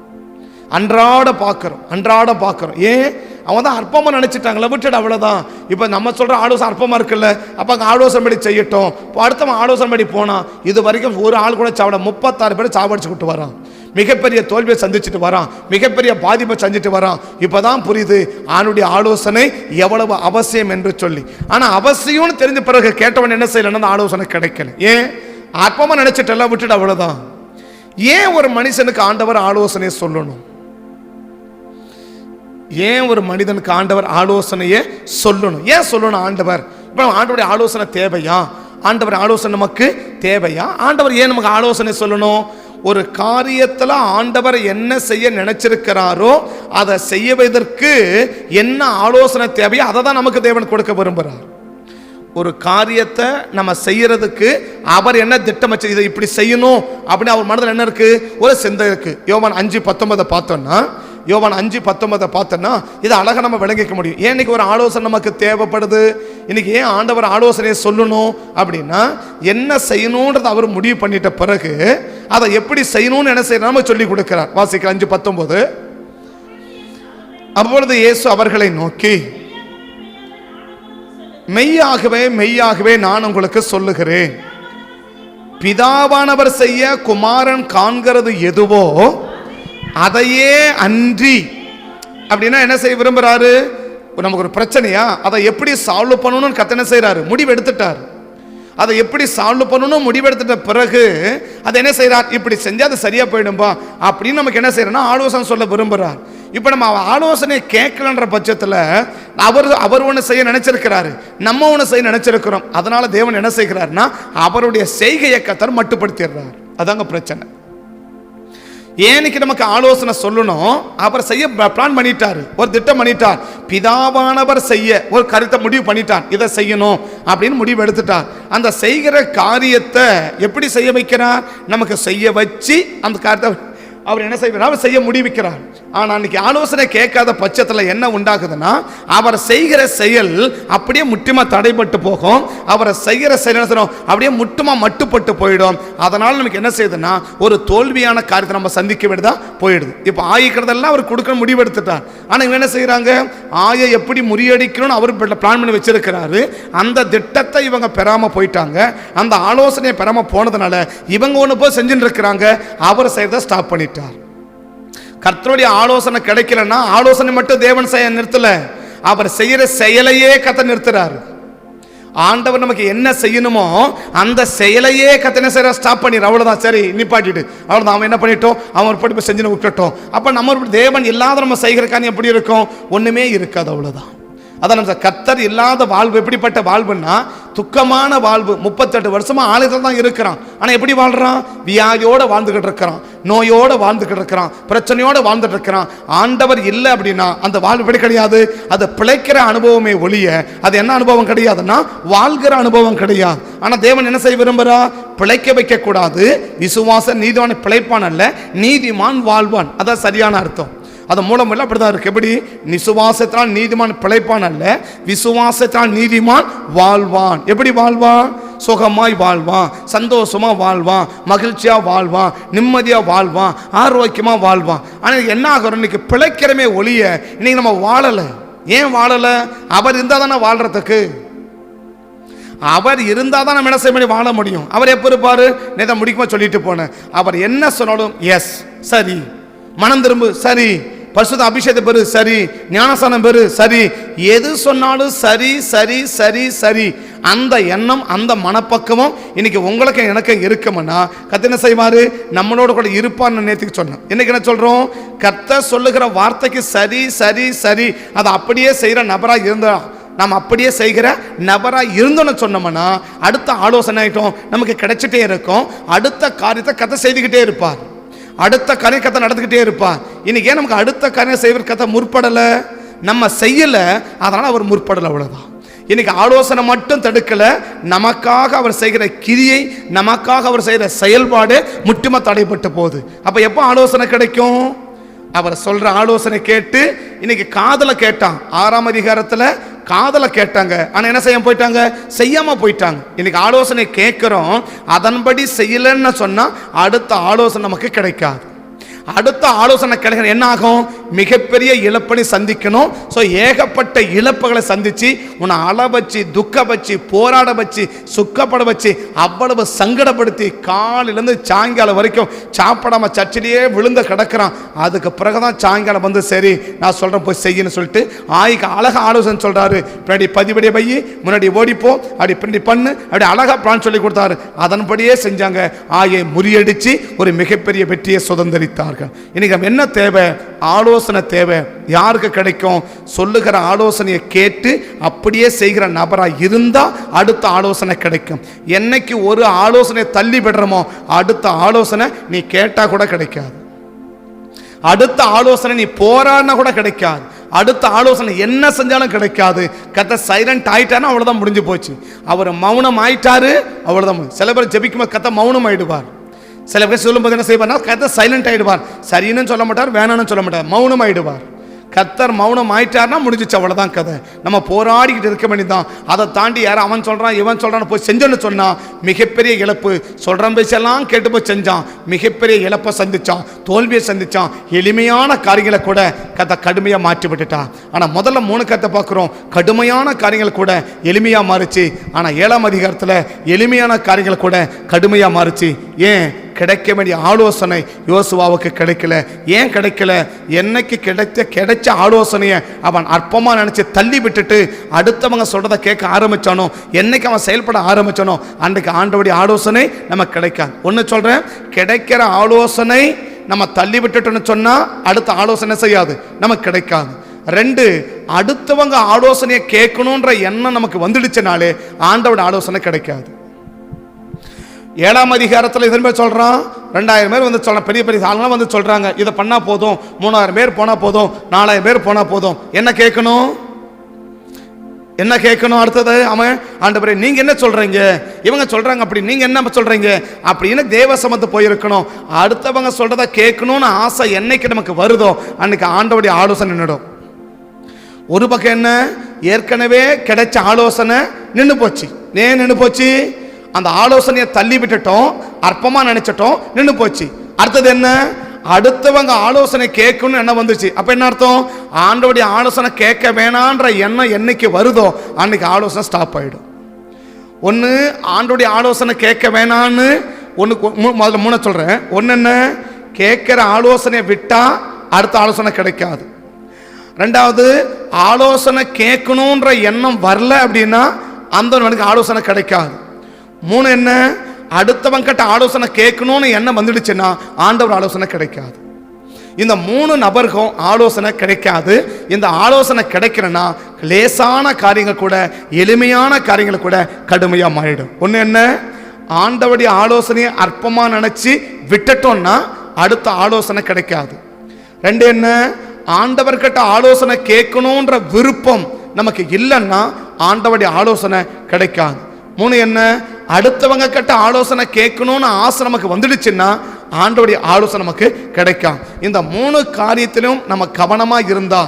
அன்றாட பார்க்கிறோம். ஏன் அவங்க தான் அற்பமாக நினைச்சிட்டாங்களே, விட்டுடு அவ்வளோதான். இப்போ நம்ம சொல்கிற ஆலோசனை அற்பமாக இருக்குல்ல, அப்போ அங்கே ஆலோசனை படி செய்யட்டும். இப்போ அடுத்தவன் ஆலோசனை படி போனால் இது வரைக்கும் ஒரு ஆள் கூட சாப்பிட 36 பேர் சாவடிச்சு விட்டு வரான், மிகப்பெரிய தோல்வியை சந்திச்சுட்டு வரான், மிகப்பெரிய பாதிப்பை சந்திச்சுட்டு வரான். இப்போதான் புரியுது ஆணுடைய ஆலோசனை எவ்வளவு அவசியம் என்று சொல்லி. ஆனால் அவசியம்னு தெரிஞ்ச பிறகு கேட்டவன் என்ன செய்யலன்னா அந்த ஆலோசனை கிடைக்கல. ஏன் அற்பமாக நினைச்சிட்டெல்லாம் விட்டுடு அவ்வளோதான். ஏன் ஒரு மனுஷனுக்கு ஆண்டவர் ஆலோசனையை சொல்லணும்? ஏன் ஒரு மனிதனுக்கு ஆண்டவர் ஆலோசனையை சொல்லணும்? ஏன் சொல்லணும் ஆண்டவர்? இப்போ ஆண்டவருடைய ஆலோசனை தேவையா? ஆண்டவர் ஆலோசனை நமக்கு தேவையா? ஆண்டவர் ஏன் நமக்கு ஆலோசனை சொல்லணும்? ஒரு காரியத்தில் ஆண்டவர் என்ன செய்ய நினைச்சிருக்கிறாரோ அதை செய்வதற்கு என்ன ஆலோசனை தேவையோ அதை தான் நமக்கு தேவன் கொடுக்க விரும்புகிறார். ஒரு காரியத்தை நம்ம செய்யறதுக்கு அவர் என்ன திட்டம் வச்சு இதை இப்படி செய்யணும் அப்படின்னு அவர் மனதில் என்ன இருக்கு, ஒரு சிந்தை இருக்கு. யோவான் 5:19 பார்த்தோம்னா, யோவான் 5:19 பார்த்தோன்னா இதை அழகாக நம்ம விளங்கிக்க முடியும். ஏன் இன்னைக்கு ஒரு ஆலோசனை நமக்கு தேவைப்படுது? இன்னைக்கு ஏன் ஆண்டவர் ஆலோசனையை சொல்லணும் அப்படின்னா, என்ன செய்யணும்ன்றது அவர் முடிவு பண்ணிட்ட பிறகு அதை எப்படி செய்யணும்னு என்ன செய்யணும் நம்ம சொல்லி கொடுக்கிறார். வாசிக்க 5:19. அப்பொழுது இயேசு அவர்களை நோக்கி, மெய்யாகவே மெய்யாகவே நான் உங்களுக்கு சொல்லுகிறேன், பிதாவானவர் செய்ய குமாரன் காண்கிறது எதுவோ அதையே அன்றி. அப்படின்னா என்ன செய்ய விரும்புறாரு? நமக்கு ஒரு பிரச்சனையா, அதை எப்படி சால்வ் பண்ணணும்னு கர்த்தர் என்ன செய்யறாரு, முடிவு எடுத்துட்டார். அதை எப்படி சால்வ் பண்ணணும் முடிவெடுத்துட்ட பிறகு அதை என்ன செய்யறார், இப்படி செஞ்சா அது சரியா போயிடும்பா அப்படின்னு நமக்கு என்ன செய்யறா ஆலோசனை சொல்ல விரும்புறார். இப்போ நம்ம ஆலோசனை கேட்கலன்ற பட்சத்தில் அவர் ஒன்று செய்ய நினைச்சிருக்கிறாரு, நம்ம ஒன்று செய்ய நினைச்சிருக்கிறோம். அதனால தேவன் என்ன செய்கிறார்னா அவருடைய செய்கையை கர்த்தர் மட்டுப்படுத்திடுறார். அதாங்க பிரச்சனை. ஏன்னைக்கு நமக்கு ஆலோசனை சொல்லணும், அவர் செய்ய பிளான் பண்ணிட்டார், ஒரு திட்டம் பண்ணிட்டார். பிதாவானவர் செய்ய ஒரு கருத்தை முடிவு பண்ணிட்டார், இதை செய்யணும் அப்படின்னு முடிவு எடுத்துட்டார். அந்த செய்கிற காரியத்தை எப்படி செய்ய வைக்கிறார், நமக்கு செய்ய வச்சு அந்த காரியத்தை அவர் என்ன செய்வார், அவர் செய்ய முடிவிக்கிறார். ஆனால் அன்னைக்கு ஆலோசனை கேட்காத பட்சத்தில் என்ன உண்டாகுதுன்னா, அவர் செய்கிற செயல் அப்படியே முற்றுமா தடைப்பட்டு போகும். அவரை செய்கிற செயல் அப்படியே முற்றுமா மட்டுப்பட்டு போயிடும். அதனால் நமக்கு என்ன செய்யுதுன்னா ஒரு தோல்வியான காரியத்தை நம்ம சந்திக்க வேண்டியதா போயிடுது. இப்போ ஆயிக்கிறதெல்லாம் அவர் கொடுக்க முடிவு எடுத்துட்டார். ஆனால் இவங்க என்ன செய்யறாங்க, ஆயை எப்படி முறியடிக்கணும்னு அவர் பிளான் பண்ணி வச்சிருக்கிறாரு. அந்த திட்டத்தை இவங்க பெறாம போயிட்டாங்க. அந்த ஆலோசனையை பெறாம போனதுனால இவங்க ஒன்று போய் செஞ்சுட்டு இருக்கிறாங்க, அவர் செய்யறதை ஸ்டாப் பண்ணிட்டார். கர்த்தருடைய ஆலோசனை கிடைக்கலன்னா ஆலோசனை மட்டும் தேவன் செய்ய நிறுத்தல, அவர் செய்யற செயலையே கர்த்தர் நிறுத்துறாரு. ஆண்டவர் நமக்கு என்ன செய்யணுமோ அந்த செயலையே கர்த்தர் செய்யற ஸ்டாப் பண்ணிடுற, அவ்வளவுதான், சரி நிப்பாட்டிட்டு அவ்வளவுதான், அவன் என்ன பண்ணிட்டோம், அவன் ஒரு படிப்பு செஞ்சு விட்டுட்டோம். அப்ப நம்ம தேவன் இல்லாத நம்ம செய்கிற காரியம் எப்படி இருக்கும், ஒண்ணுமே இருக்காது, அவ்வளவுதான். அதான் நம்ம கர்த்தர் இல்லாத வாழ்வு எப்படிப்பட்ட வாழ்வுன்னா துக்கமான வாழ்வு. 38 வருஷமா ஆலயத்தில் தான் இருக்கிறான், ஆனா எப்படி வாழ்றான், வியாதியோட வாழ்ந்துகிட்டு இருக்கிறான், நோயோட வாழ்ந்துகிட்டு இருக்கிறான், பிரச்சனையோட வாழ்ந்துட்டு இருக்கிறான். ஆண்டவர் இல்லை அப்படின்னா அந்த வாழ்வு எப்படி கிடையாது, அது பிழைக்கிற அனுபவமே ஒழிய அது என்ன அனுபவம் கிடையாதுன்னா வாழ்கிற அனுபவம் கிடையாது. ஆனா தேவன் என்ன செய்ய விரும்புறா, பிழைக்க வைக்க கூடாது. விசுவாச நீதிவான் பிழைப்பான் அல்ல, நீதிமான் வாழ்வான். அதான் சரியான அர்த்தம். அது மூலம் எல்லாம் அப்படிதான் இருக்கு. எப்படி, விசுவாசத்தால் நீதிமான் பிழைப்பான் அல்ல, விசுவாசத்தால் நீதிமான் வாழ்வான். எப்படி வாழ்வான், சுகமாய் வாழ்வான், சந்தோஷமா வாழ்வான், மகிழ்ச்சியா வாழ்வான், நிம்மதியா வாழ்வான், ஆரோக்கியமா வாழ்வான். ஆனா என்ன ஆகிறோம், இன்னைக்கு பிழைக்கிறமே ஒழிய இன்னைக்கு நம்ம வாழல. ஏன் வாழல, அவர் இருந்தா தானே வாழ்றதுக்கு. அவர் இருந்தால் தான் நம்ம என்ன செய்ய முடியும், வாழ முடியும். அவர் எப்போ இருப்பாரு, நேற்று முடிக்குமா சொல்லிட்டு போனேன். அவர் என்ன சொன்னாலும் எஸ் சரி, மனம் திரும்பு சரி, பரிசுத்த அபிஷேகத்தை பெரு சரி, ஞானஸ்நானம் பெரு சரி, எது சொன்னாலும் சரி சரி சரி சரி. அந்த எண்ணம், அந்த மனப்பக்குவம் இன்னைக்கு உங்களுக்கு எனக்கு இருக்கும்னா கர்த்தர் என்ன செய்வாரு? நம்மளோட கூட இருப்பான்னு நேத்துக்கு சொன்னோம். இன்னைக்கு என்ன சொல்றோம்? கர்த்தர் சொல்லுகிற வார்த்தைக்கு சரி சரி சரி அதை அப்படியே செய்யற நபரா இருந்தா, நாம் அப்படியே செய்கிற நபராக இருந்தோன்னு சொன்னோம்னா அடுத்த ஆலோசனை ஆகிட்டோம் நமக்கு கிடைச்சிட்டே இருக்கும். அடுத்த காரியத்தை கதை செய்துக்கிட்டே இருப்பார், அடுத்த காரியம் கதை நடந்துக்கிட்டே இருப்பார். இன்னைக்கு ஏன் நமக்கு அடுத்த காரியம் செய்வர் கதை முற்படலை? நம்ம செய்யலை, அதனால் அவர் முற்படலை, அவ்வளோதான். இன்னைக்கு ஆலோசனை மட்டும் தடுக்கல, நமக்காக அவர் செய்கிற கிரியை, நமக்காக அவர் செய்கிற செயல்பாடு முற்றுமா தடைப்பட்டு போகுது. அப்போ எப்போ ஆலோசனை கிடைக்கும்? அவர் சொல்ற ஆலோசனை கேட்டு இன்னைக்கு காதல கேட்டான். 6ஆம் அதிகாரத்தில் காதல கேட்டாங்க, ஆனா என்ன செய்யாம போயிட்டாங்க? செய்யாம போயிட்டாங்க. இன்னைக்கு ஆலோசனை கேட்கிறோம், அதன்படி செய்யலன்னு சொன்னா அடுத்த ஆலோசனை நமக்கு கிடைக்காது. அடுத்த ஆலோசனை கிடைக்கிற என்ன ஆகும்? மிகப்பெரிய இழப்பை சந்திக்கணும். ஸோ ஏகப்பட்ட இழப்புகளை சந்திச்சு உன்னை அள வச்சு, துக்க வச்சு, போராட வச்சு, சுக்கப்பட வச்சு, அவ்வளவு சங்கடப்படுத்தி காலிலேருந்து சாயங்காலம் வரைக்கும் சாப்பிடாம சர்ச்சிலேயே விழுந்து கிடக்கிறான். அதுக்கு பிறகுதான் சாயங்காலம் வந்து சரி நான் சொல்றேன் போய் செய்யணும்னு சொல்லிட்டு ஆய்க்கு அழகா ஆலோசனை சொல்றாரு. பின்னாடி பதிபடியே பையி, முன்னாடி ஓடிப்போ, அப்படி பின்னாடி பண்ணு, அப்படி அழகா பிளான் சொல்லி கொடுத்தாரு. அதன்படியே செஞ்சாங்க. ஆயை முறியடிச்சு ஒரு மிகப்பெரிய வெற்றியை சுதந்திரித்தார்கள். இன்னைக்கு என்ன தேவை? ஆலோசனை தேவை. யாருக்கு கிடைக்கும்? சொல்லுகிற ஆலோசனையை கேட்டு அப்படியே செய்கிற நபராக இருந்தா அடுத்த ஆலோசனை கிடைக்கும். என்னைக்கு ஒரு ஆலோசனை தள்ளி விடுறோமோ அடுத்த ஆலோசனை நீ கேட்டா கூட கிடைக்காது. அடுத்த ஆலோசனை நீ போராடினா கூட கிடைக்காது. அடுத்த ஆலோசனை என்ன செஞ்சாலும் கிடைக்காது. கத்த சைலண்ட் ஆயிட்டானா அவ்வளவுதான், முடிஞ்சு போச்சு. அவர் மௌனம் ஆயிட்டாரு, அவ்வளவுதான். சில பேர் ஜெபிக்கும்போது கத்த மௌனம் ஆயிடுவார். சில பேர் சொல்லும்போது என்ன செய்வார்னா கர்த்தர் சைலண்ட் ஆயிடுவார். சரின்னு சொல்ல மாட்டார், வேணான்னு சொல்ல மாட்டார், மௌனம் ஆயிடுவார். கர்த்தர் மௌனம் ஆயிட்டார்னா முடிஞ்சிச்சு, அவ்வளோதான் கதை. நம்ம போராடிக்கிட்டு இருக்க வேண்டியதான். அதை தாண்டி யாரும் அவன் சொல்கிறான் இவன் சொல்கிறான்னு போய் செஞ்சோன்னு சொன்னான் மிகப்பெரிய இழப்பு. சொல்கிற பேச்செல்லாம் கேட்டு போய் செஞ்சான், மிகப்பெரிய இழப்பை சந்திச்சான், தோல்வியை சந்திச்சான். எளிமையான காரியங்களை கூட கதை கடுமையாக மாற்றி விட்டுட்டான். ஆனால் முதல்ல 3 கத்தை பார்க்குறோம், கடுமையான காரியங்கள் கூட எளிமையாக மாறுச்சு. ஆனால் 7ஆம் அதிகாரத்தில் எளிமையான காரியங்கள் கூட கடுமையாக மாறுச்சு. ஏன்? கிடைக்க வேண்டிய ஆலோசனை யோசுவாவுக்கு கிடைக்கல. ஏன் கிடைக்கல? என்னைக்கு கிடைச்ச ஆலோசனையை அவன் அற்பமா நினைச்சு தள்ளி விட்டுட்டு அடுத்தவங்க சொல்றதை கேட்க ஆரம்பிச்சானோ, என்னைக்கு அவன் செயல்பட ஆரம்பிச்சானோ அன்றைக்கு ஆண்டவருடைய ஆலோசனை நமக்கு கிடைக்காது. ஒன்று சொல்றேன், கிடைக்கிற ஆலோசனை நம்ம தள்ளி விட்டுட்டோன்னு சொன்னா அடுத்த ஆலோசனை செய்யாது, நமக்கு கிடைக்காது. 2, அடுத்தவங்க ஆலோசனையை கேட்கணுன்ற எண்ணம் நமக்கு வந்துடுச்சுனாலே ஆண்டவருடைய ஆலோசனை கிடைக்காது. 7ஆம் அதிகாரத்தில் இதன் பேர் சொல்கிறான், 2000 பேர் வந்து சொல்கிறான், பெரிய பெரிய ஆளுங்களாம் வந்து சொல்கிறாங்க இதை பண்ணால் போதும், 3000 பேர் போனால் போதும், 4000 பேர் போனால் போதும். என்ன கேட்கணும்? என்ன கேட்கணும்? அடுத்தது அவன் ஆண்டவரே நீங்கள் என்ன சொல்கிறீங்க, இவங்க சொல்கிறாங்க அப்படி, நீங்கள் என்ன சொல்கிறீங்க அப்படின்னு தேவ சமத்து போயிருக்கணும். அடுத்தவங்க சொல்கிறத கேட்கணும்னு ஆசை என்னைக்கு நமக்கு வருதோ அன்னைக்கு ஆண்டவருடைய ஆலோசனை நின்றுடும். ஒரு பக்கம் என்ன, ஏற்கனவே கிடைச்ச ஆலோசனை நின்று போச்சு. ஏன் நின்று போச்சு? அந்த ஆலோசனையை தள்ளி விட்டுட்டோம், அற்பமா நினைச்சிட்டோம், நின்று போச்சு. அடுத்தது என்ன? அடுத்தவங்க ஆலோசனை கேட்கணும்னு என்ன வந்துச்சு. அப்ப என்ன அர்த்தம்? ஆண்டவருடைய ஆலோசனை கேட்க வேணான்ற எண்ணம் என்னைக்கு வருதோ அன்னைக்கு ஆலோசனை ஸ்டாப் ஆயிடும். ஒன்று ஆண்டவருடைய ஆலோசனை கேட்க வேணான்னு முதல்ல 3 சொல்றேன். ஒன்று என்ன, கேட்கிற ஆலோசனையை விட்டா அடுத்த ஆலோசனை கிடைக்காது. 2வது, ஆலோசனை கேட்கணுன்ற எண்ணம் வரல அப்படின்னா அந்த ஆலோசனை கிடைக்காது. 3 என்ன, அடுத்தவங்க கிட்ட ஆலோசனை கேட்கணும்னு எண்ணம் வந்துடுச்சுன்னா ஆண்டவர் ஆலோசனை கிடைக்காது. இந்த 3 நபருக்கும் ஆலோசனை கிடைக்காது. இந்த ஆலோசனை கிடைக்கிறன்னா லேசான காரியங்கள் கூட எளிமையான காரியங்கள் கூட கடுமையாக மாறிடும். ஒன்று என்ன, ஆண்டவருடைய ஆலோசனையை அற்பமாக நினைச்சு விட்டுட்டோம்னா அடுத்த ஆலோசனை கிடைக்காது. 2 என்ன, ஆண்டவர்கிட்ட ஆலோசனை கேட்கணுன்ற விருப்பம் நமக்கு இல்லைன்னா ஆண்டவருடைய ஆலோசனை கிடைக்காது. 3 என்ன, அடுத்தவங்க கிட்ட ஆலோசனை கேட்கணும்னு ஆசை நமக்கு வந்துடுச்சுன்னா ஆண்டவருடைய ஆலோசனை நமக்கு கிடைக்கும். இந்த 3 காரியத்திலும் நம்ம கவனமாக இருந்தா,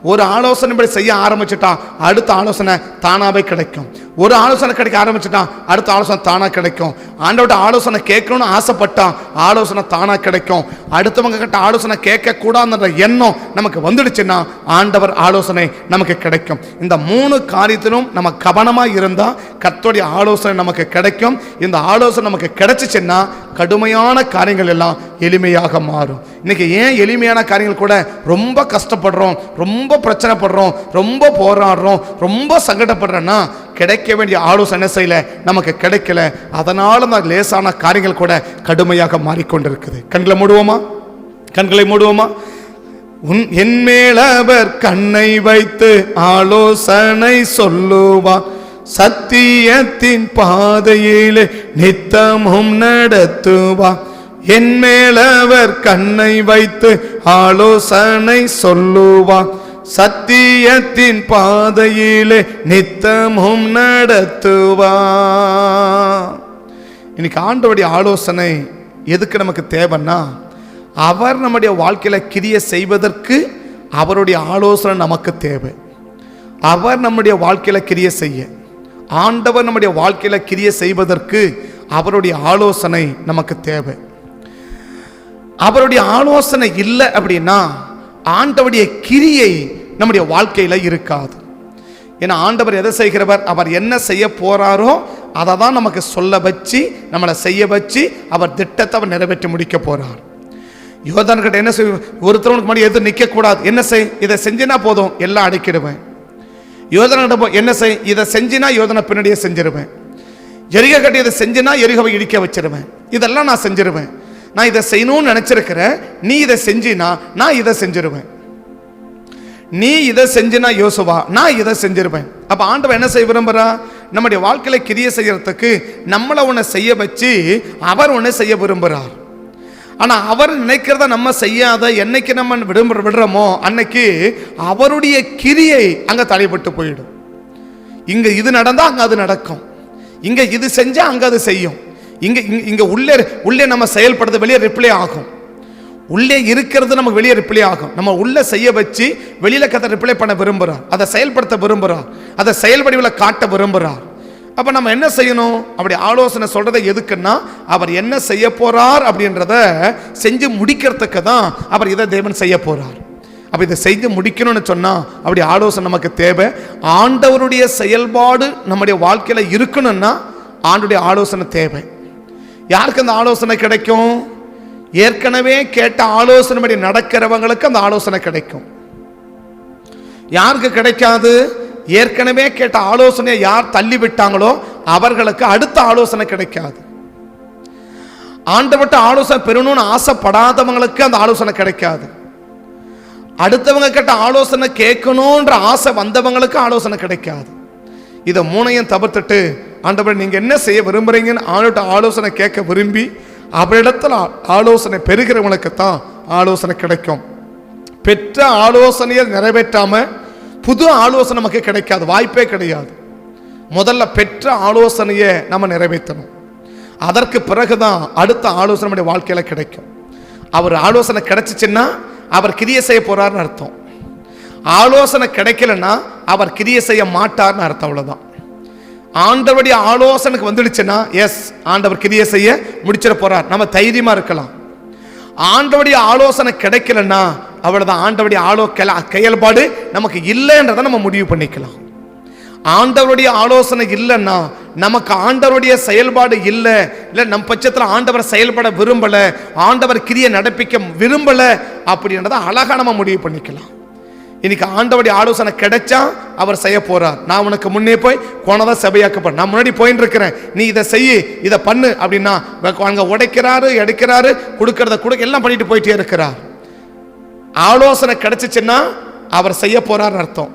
ஒரு ஆலோசனை செய்ய ஆரம்பிச்சுட்டா அடுத்த ஆலோசனை தானாவே கிடைக்கும். ஒரு ஆலோசனை கிடைக்க ஆரம்பிச்சுட்டா அடுத்த ஆலோசனை தானா கிடைக்கும். ஆண்டவர்கிட்ட ஆலோசனை கேட்கணும்னு ஆசைப்பட்டா ஆலோசனை தானா கிடைக்கும். அடுத்தவங்க கிட்ட ஆலோசனை கேட்க கூடாதுன்ற எண்ணம் நமக்கு வந்துடுச்சுன்னா ஆண்டவர் ஆலோசனை நமக்கு கிடைக்கும். இந்த 3 காரியத்திலும் நம்ம கவனமாக இருந்தா கர்த்தருடைய ஆலோசனை நமக்கு கிடைக்கும். இந்த ஆலோசனை நமக்கு கிடைச்சிச்சுன்னா கடுமையான காரியங்கள் எல்லாம் எளிமையாக மாறும். இன்னைக்கு ஏன் எளிமையான காரியங்கள் கூட ரொம்ப கஷ்டப்படுறோம், ரொம்ப பிரச்சனைப்படுறோம், ரொம்ப போராடுறோம், ரொம்ப சங்கடப்படுறோன்னா கிடைக்க வேண்டிய ஆலோசனை என்ன செய்யல, நமக்கு கிடைக்கல. அதனால நான் லேசான காரியங்கள் கூட கடுமையாக மாறிக்கொண்டிருக்குது. கண்களை மூடுவோமா, கண்களை மூடுவோமா. என் மேல் அவர் கண்ணை வைத்து ஆலோசனை சொல்லுவார், சத்தியத்தின் பாதையிலே நித்தமும் நடத்துவார். என் மேல் அவர் கண்ணை வைத்து ஆலோசனை சொல்லுவார், சத்தியத்தின் பாதையிலே நித்தமும் நடத்துவார். இன்னைக்கு ஆண்டவருடைய ஆலோசனை எதுக்கு நமக்கு தேவைன்னா, அவர் நம்முடைய வாழ்க்கையில கிரியை செய்வதற்கு அவருடைய ஆலோசனை நமக்கு தேவை. அவர் நம்முடைய வாழ்க்கையில கிரியை செய்ய, ஆண்டவர் நம்முடைய வாழ்க்கையில கிரியை செய்வதற்கு அவருடைய ஆலோசனை நமக்கு தேவை. அவருடைய ஆலோசனை இல்லை அப்படின்னா ஆண்டவருடைய கிரியை நம்முடைய வாழ்க்கையில இருக்காது. ஏன்னா ஆண்டவர் எதை செய்கிறவர், அவர் என்ன செய்ய போறாரோ அதை தான் நமக்கு சொல்ல வச்சு நம்மளை செய்ய வச்சு அவர் திட்டத்தை அவர் நிறைவேற்றி முடிக்க போறார். யோர்தான் கிட்ட என்ன செய், ஒருத்தவனுக்கு முன்னாடி எதிர்த்து நிற்க கூடாது. என்ன செய், இதை செஞ்சினா போதும் எல்லாம் அடக்கிடுவேன். யோர்தான் கிட்ட என்ன செய், இதை செஞ்சினா யோர்தானை பின்னாடியே செஞ்சிருவேன். எரிகோ கட்டி இதை செஞ்சினா எரிகோவை இடிக்க வச்சிருவேன். இதெல்லாம் நான் செஞ்சிருவேன். நான் இதை செய்யணும்னு நினைச்சிருக்கிறேன், நீ இதை செஞ்சினா நான் இதை செஞ்சிருவேன். நீ இதை செஞ்சினா யோசுவா, நான் இதை செஞ்சிருவேன். அப்ப ஆண்டவர் என்ன செய்ய விரும்புறா, நம்முடைய வாழ்க்கையில கிரியை செய்யறதுக்கு நம்மளை ஒன்றை செய்ய வச்சு அவர் ஒன்றை செய்ய விரும்புகிறார். ஆனா அவர் நினைக்கிறத நம்ம செய்யாத என்னைக்கு நம்ம விடுறோமோ அன்னைக்கு அவருடைய கிரியை அங்க தடைப்பட்டு போயிடும். இங்க இது நடந்தா அங்க அது நடக்கும், இங்க இது செஞ்சா அங்க அது செய்யும். இங்க இங்க உள்ளே நம்ம செயல்படுறது வெளியே ரிப்ளை ஆகும். உள்ளே இருக்கிறது நமக்கு வெளியே ரிப்ளை ஆகும். நம்ம உள்ள செய்ய வச்சு வெளியில கதை ரிப்ளை பண்ண விரும்புறார், அதை செயல்படுத்த விரும்புறார், அதை செயல்வடிவில் காட்ட விரும்புறார். அப்ப நம்ம என்ன செய்யணும், அப்படி ஆலோசனை சொல்றதை எதுக்குன்னா அவர் என்ன செய்ய போறார் அப்படின்றத செஞ்சு முடிக்கிறதுக்கு தான் அவர் இதை தேவன் செய்ய போறார். அப்ப இதை செஞ்சு முடிக்கணும்னு சொன்னா அப்படி ஆலோசனை நமக்கு தேவை. ஆண்டவருடைய செயல்பாடு நம்முடைய வாழ்க்கையில இருக்கணும்னா ஆண்டுடைய ஆலோசனை தேவை. யாருக்கு அந்த ஆலோசனை கிடைக்கும், ஏற்கனவே கேட்ட ஆலோசனை படி நடக்கிறவங்களுக்கு அந்த ஆலோசனை கிடைக்கும். யாருக்கு கிடைக்காது, ஏற்கனவே கேட்ட ஆலோசனையை யார் தள்ளி விட்டாங்களோ அவர்களுக்கு அடுத்த ஆலோசனை கிடைக்காது. ஆண்டவர்ட்ட ஆலோசனை பெறணும்னு ஆசைப்படாதவங்களுக்கு அந்த ஆலோசனை கிடைக்காது. அடுத்தவங்க கேட்ட ஆலோசனை கேட்கணும்ன்ற ஆசை வந்தவங்களுக்கு ஆலோசனை கிடைக்காது. இதை மூணையும் தவிர்த்துட்டு ஆண்டவர் நீங்க என்ன செய்ய விரும்புறீங்கன்னு ஆண்டவர்ட்ட ஆலோசனை கேட்க விரும்பி அவரிடத்துல ஆலோசனை பெறுகிறவங்களுக்கு தான் ஆலோசனை கிடைக்கும். பெற்ற ஆலோசனையை நிறைவேற்றாம புது ஆலோசனை நமக்கு கிடைக்காது, வாய்ப்பே கிடையாது. முதல்ல பெற்ற ஆலோசனையை நம்ம நிறைவேற்றணும், அதற்கு பிறகுதான் அடுத்த ஆலோசனை நம்முடைய வாழ்க்கையில கிடைக்கும். அவர் ஆலோசனை கிடைச்சிச்சுன்னா அவர் கிரியை செய்ய போறாருன்னு அர்த்தம். ஆலோசனை கிடைக்கலன்னா அவர் கிரியை செய்ய மாட்டார்னு அர்த்தம். அவ்வளவுதான். ஆண்டவருடைய ஆலோசனைக்கு வந்துடுச்சுன்னா எஸ் ஆண்டவர் கிரியை செய்ய முடிச்சிட போறார், நம்ம தைரியமா இருக்கலாம். ஆண்டவருடைய ஆலோசனை கிடைக்கலன்னா அவ்வளவுதான், ஆண்டவருடைய செயல்பாடு நமக்கு இல்லைன்றதை நம்ம முடிவு பண்ணிக்கலாம். ஆண்டவருடைய ஆலோசனை இல்லைன்னா நமக்கு ஆண்டவருடைய செயல்பாடு இல்லை, இல்லை நம் பட்சத்தில் ஆண்டவர் செயல்பட விரும்பல, ஆண்டவர் கிரியை நடப்பிக்க விரும்பல அப்படின்றத அழகா நம்ம முடிவு பண்ணிக்கலாம். இன்னைக்கு ஆண்டவருடைய ஆலோசனை கிடைச்சா அவர் செய்ய போறார். நான் உனக்கு முன்னே போய் கோணதான் சபையாக்கப்ப, நான் முன்னாடி போயின்னு இருக்கிறேன், நீ இதை செய்ய இதை பண்ணு அப்படின்னா அங்க உடைக்கிறாரு, எடுக்கிறாரு, கொடுக்கறத கொடுக்க எல்லாம் பண்ணிட்டு போயிட்டே இருக்கிறார். ஆலோசனை கிடைச்சிச்சுன்னா அவர் செய்ய போறார்னு அர்த்தம்.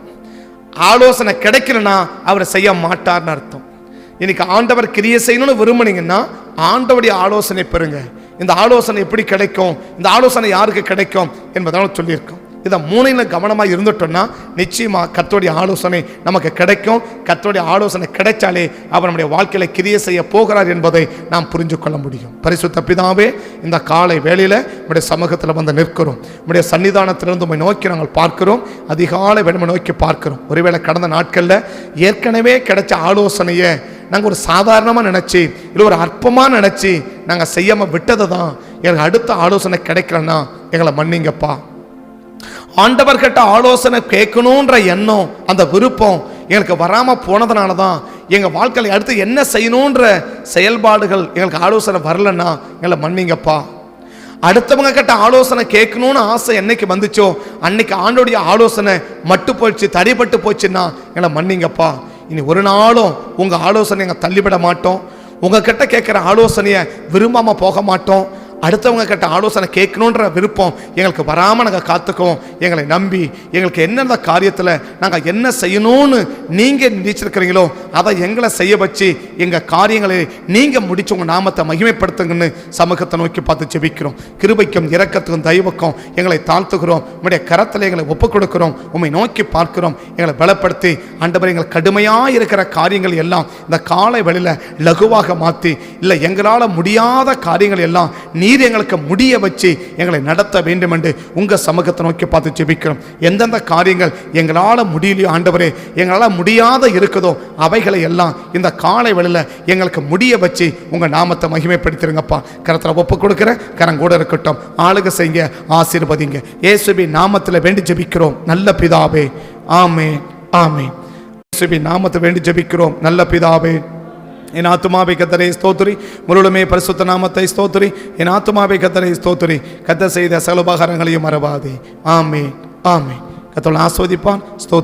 ஆலோசனை கிடைக்கலன்னா அவர் செய்ய மாட்டார்னு அர்த்தம். இன்னைக்கு ஆண்டவர் கிரியை செய்யணும்னு விரும்புனீங்கன்னா ஆண்டவருடைய ஆலோசனை பெறுங்க. இந்த ஆலோசனை எப்படி கிடைக்கும், இந்த ஆலோசனை யாருக்கு கிடைக்கும் என்பதால சொல்லியிருக்கோம். இதை மூணையில் கவனமாக இருந்துட்டோம்னா நிச்சயமா கர்த்தருடைய ஆலோசனை நமக்கு கிடைக்கும். கர்த்தருடைய ஆலோசனை கிடைச்சாலே அவர் நம்முடைய வாழ்க்கையில கிரியை செய்ய போகிறார் என்பதை நாம் புரிஞ்சு கொள்ள முடியும். பரிசுத்த பிதாவே, இந்த காலை வேளையில நம்முடைய சமூகத்தில் வந்து நிற்கிறோம். நம்முடைய சன்னிதானத்திலிருந்து உம்மை நோக்கி நாங்கள் பார்க்கிறோம், அதிகாலை வேணுமை நோக்கி பார்க்கிறோம். ஒருவேளை கடந்த நாட்களில் ஏற்கனவே கிடைச்ச ஆலோசனையை நாங்கள் ஒரு சாதாரணமாக நினச்சி இல்லை ஒரு அற்பமாக நினச்சி நாங்கள் செய்யாமல் விட்டதை தான் எங்களுக்கு அடுத்த ஆலோசனை கிடைக்கலன்னா எங்களை மன்னிங்கப்பா. ஆண்டவர் கிட்ட ஆலோசனை கேட்கணுன்ற எண்ணம், அந்த விருப்பம் எங்களுக்கு வராமல் போனதுனால தான் எங்கள் வாழ்க்கையில் அடுத்து என்ன செய்யணுன்ற செயல்பாடுகள் எங்களுக்கு ஆலோசனை வரலன்னா எங்களை மன்னிங்கப்பா. அடுத்தவங்க கிட்ட ஆலோசனை கேட்கணும்னு ஆசை என்னைக்கு வந்துச்சோ அன்னைக்கு ஆண்டோடைய ஆலோசனை மட்டு போச்சு, தடைப்பட்டு போச்சுன்னா எங்களை மன்னிங்கப்பா. இனி ஒரு நாளும் உங்கள் ஆலோசனை நாங்கள் தள்ளிவிட மாட்டோம். உங்ககிட்ட கேட்குற ஆலோசனையை விரும்பாமல் போக மாட்டோம். அடுத்தவங்க கிட்ட ஆலோசனை கேட்கணுன்ற விருப்பம் எங்களுக்கு வராமல் நாங்கள் காத்துக்குவோம். எங்களை நம்பி எங்களுக்கு என்னென்ன காரியத்தில் நாங்கள் என்ன செய்யணும்னு நீங்கள் நினைச்சிருக்கிறீங்களோ அதை எங்களை செய்ய வச்சு எங்கள் காரியங்களை நீங்கள் முடிச்சு உங்கள் நாமத்தை மகிமைப்படுத்துங்கன்னு சமூகத்தை நோக்கி பார்த்து ஜெபிக்கிறோம். கிருபைக்கும் இரக்கத்துக்கும் தயவுக்கும் எங்களை தாழ்த்துகிறோம். உங்களுடைய கரத்தில் எங்களை ஒப்புக் கொடுக்கிறோம். உண்மை நோக்கி பார்க்கிறோம். எங்களை பலப்படுத்தி ஆண்டவரே எங்கள் கடுமையாக இருக்கிற காரியங்கள் எல்லாம் இந்த காலை வழியில் லகுவாக மாற்றி, இல்லை எங்களால் முடியாத காரியங்கள் எல்லாம் நீர் எங்களுக்கு முடிய வச்சு எங்களை நடத்த வேண்டும் என்று உங்க சமூகத்தை நோக்கி பார்த்து ஜெபிக்கிறோம். எந்தெந்த காரியங்கள் எங்களால் முடியலையோ ஆண்டவரே, எங்களால் முடியாத இருக்குதோ அவைகளை எல்லாம் இந்த காலை வேளையில் எங்களுக்கு முடிய வச்சு உங்க நாமத்தை மகிமைப்படுத்திருங்கப்பா. கரத்தில் ஒப்பு கொடுக்கிற கரம் கூட இருக்கட்டும். ஆளுக செய்யுங்க, ஆசீர்வதிங்க. இயேசுவின் நாமத்தில் வேண்டி ஜெபிக்கிறோம் நல்ல பிதாவே, ஆமென் ஆமென். இயேசுவின் நாமத்தை வேண்டி ஜெபிக்கிறோம் நல்ல பிதாவே. என் ஆத்துமாவை கர்த்தரை ஸ்தோத்திரி, முழுமே பரிசுத்த நாமத்தை ஸ்தோத்திரி. என் ஆத்துமாவை கர்த்தரை ஸ்தோத்திரி, கர்த்தர் செய்த சகல உபகாரங்களையும் மறவாதே. ஆமென் ஆமென். கர்த்தர் ஆசீர்வதிப்பான். ஸ்தோத்திரம்.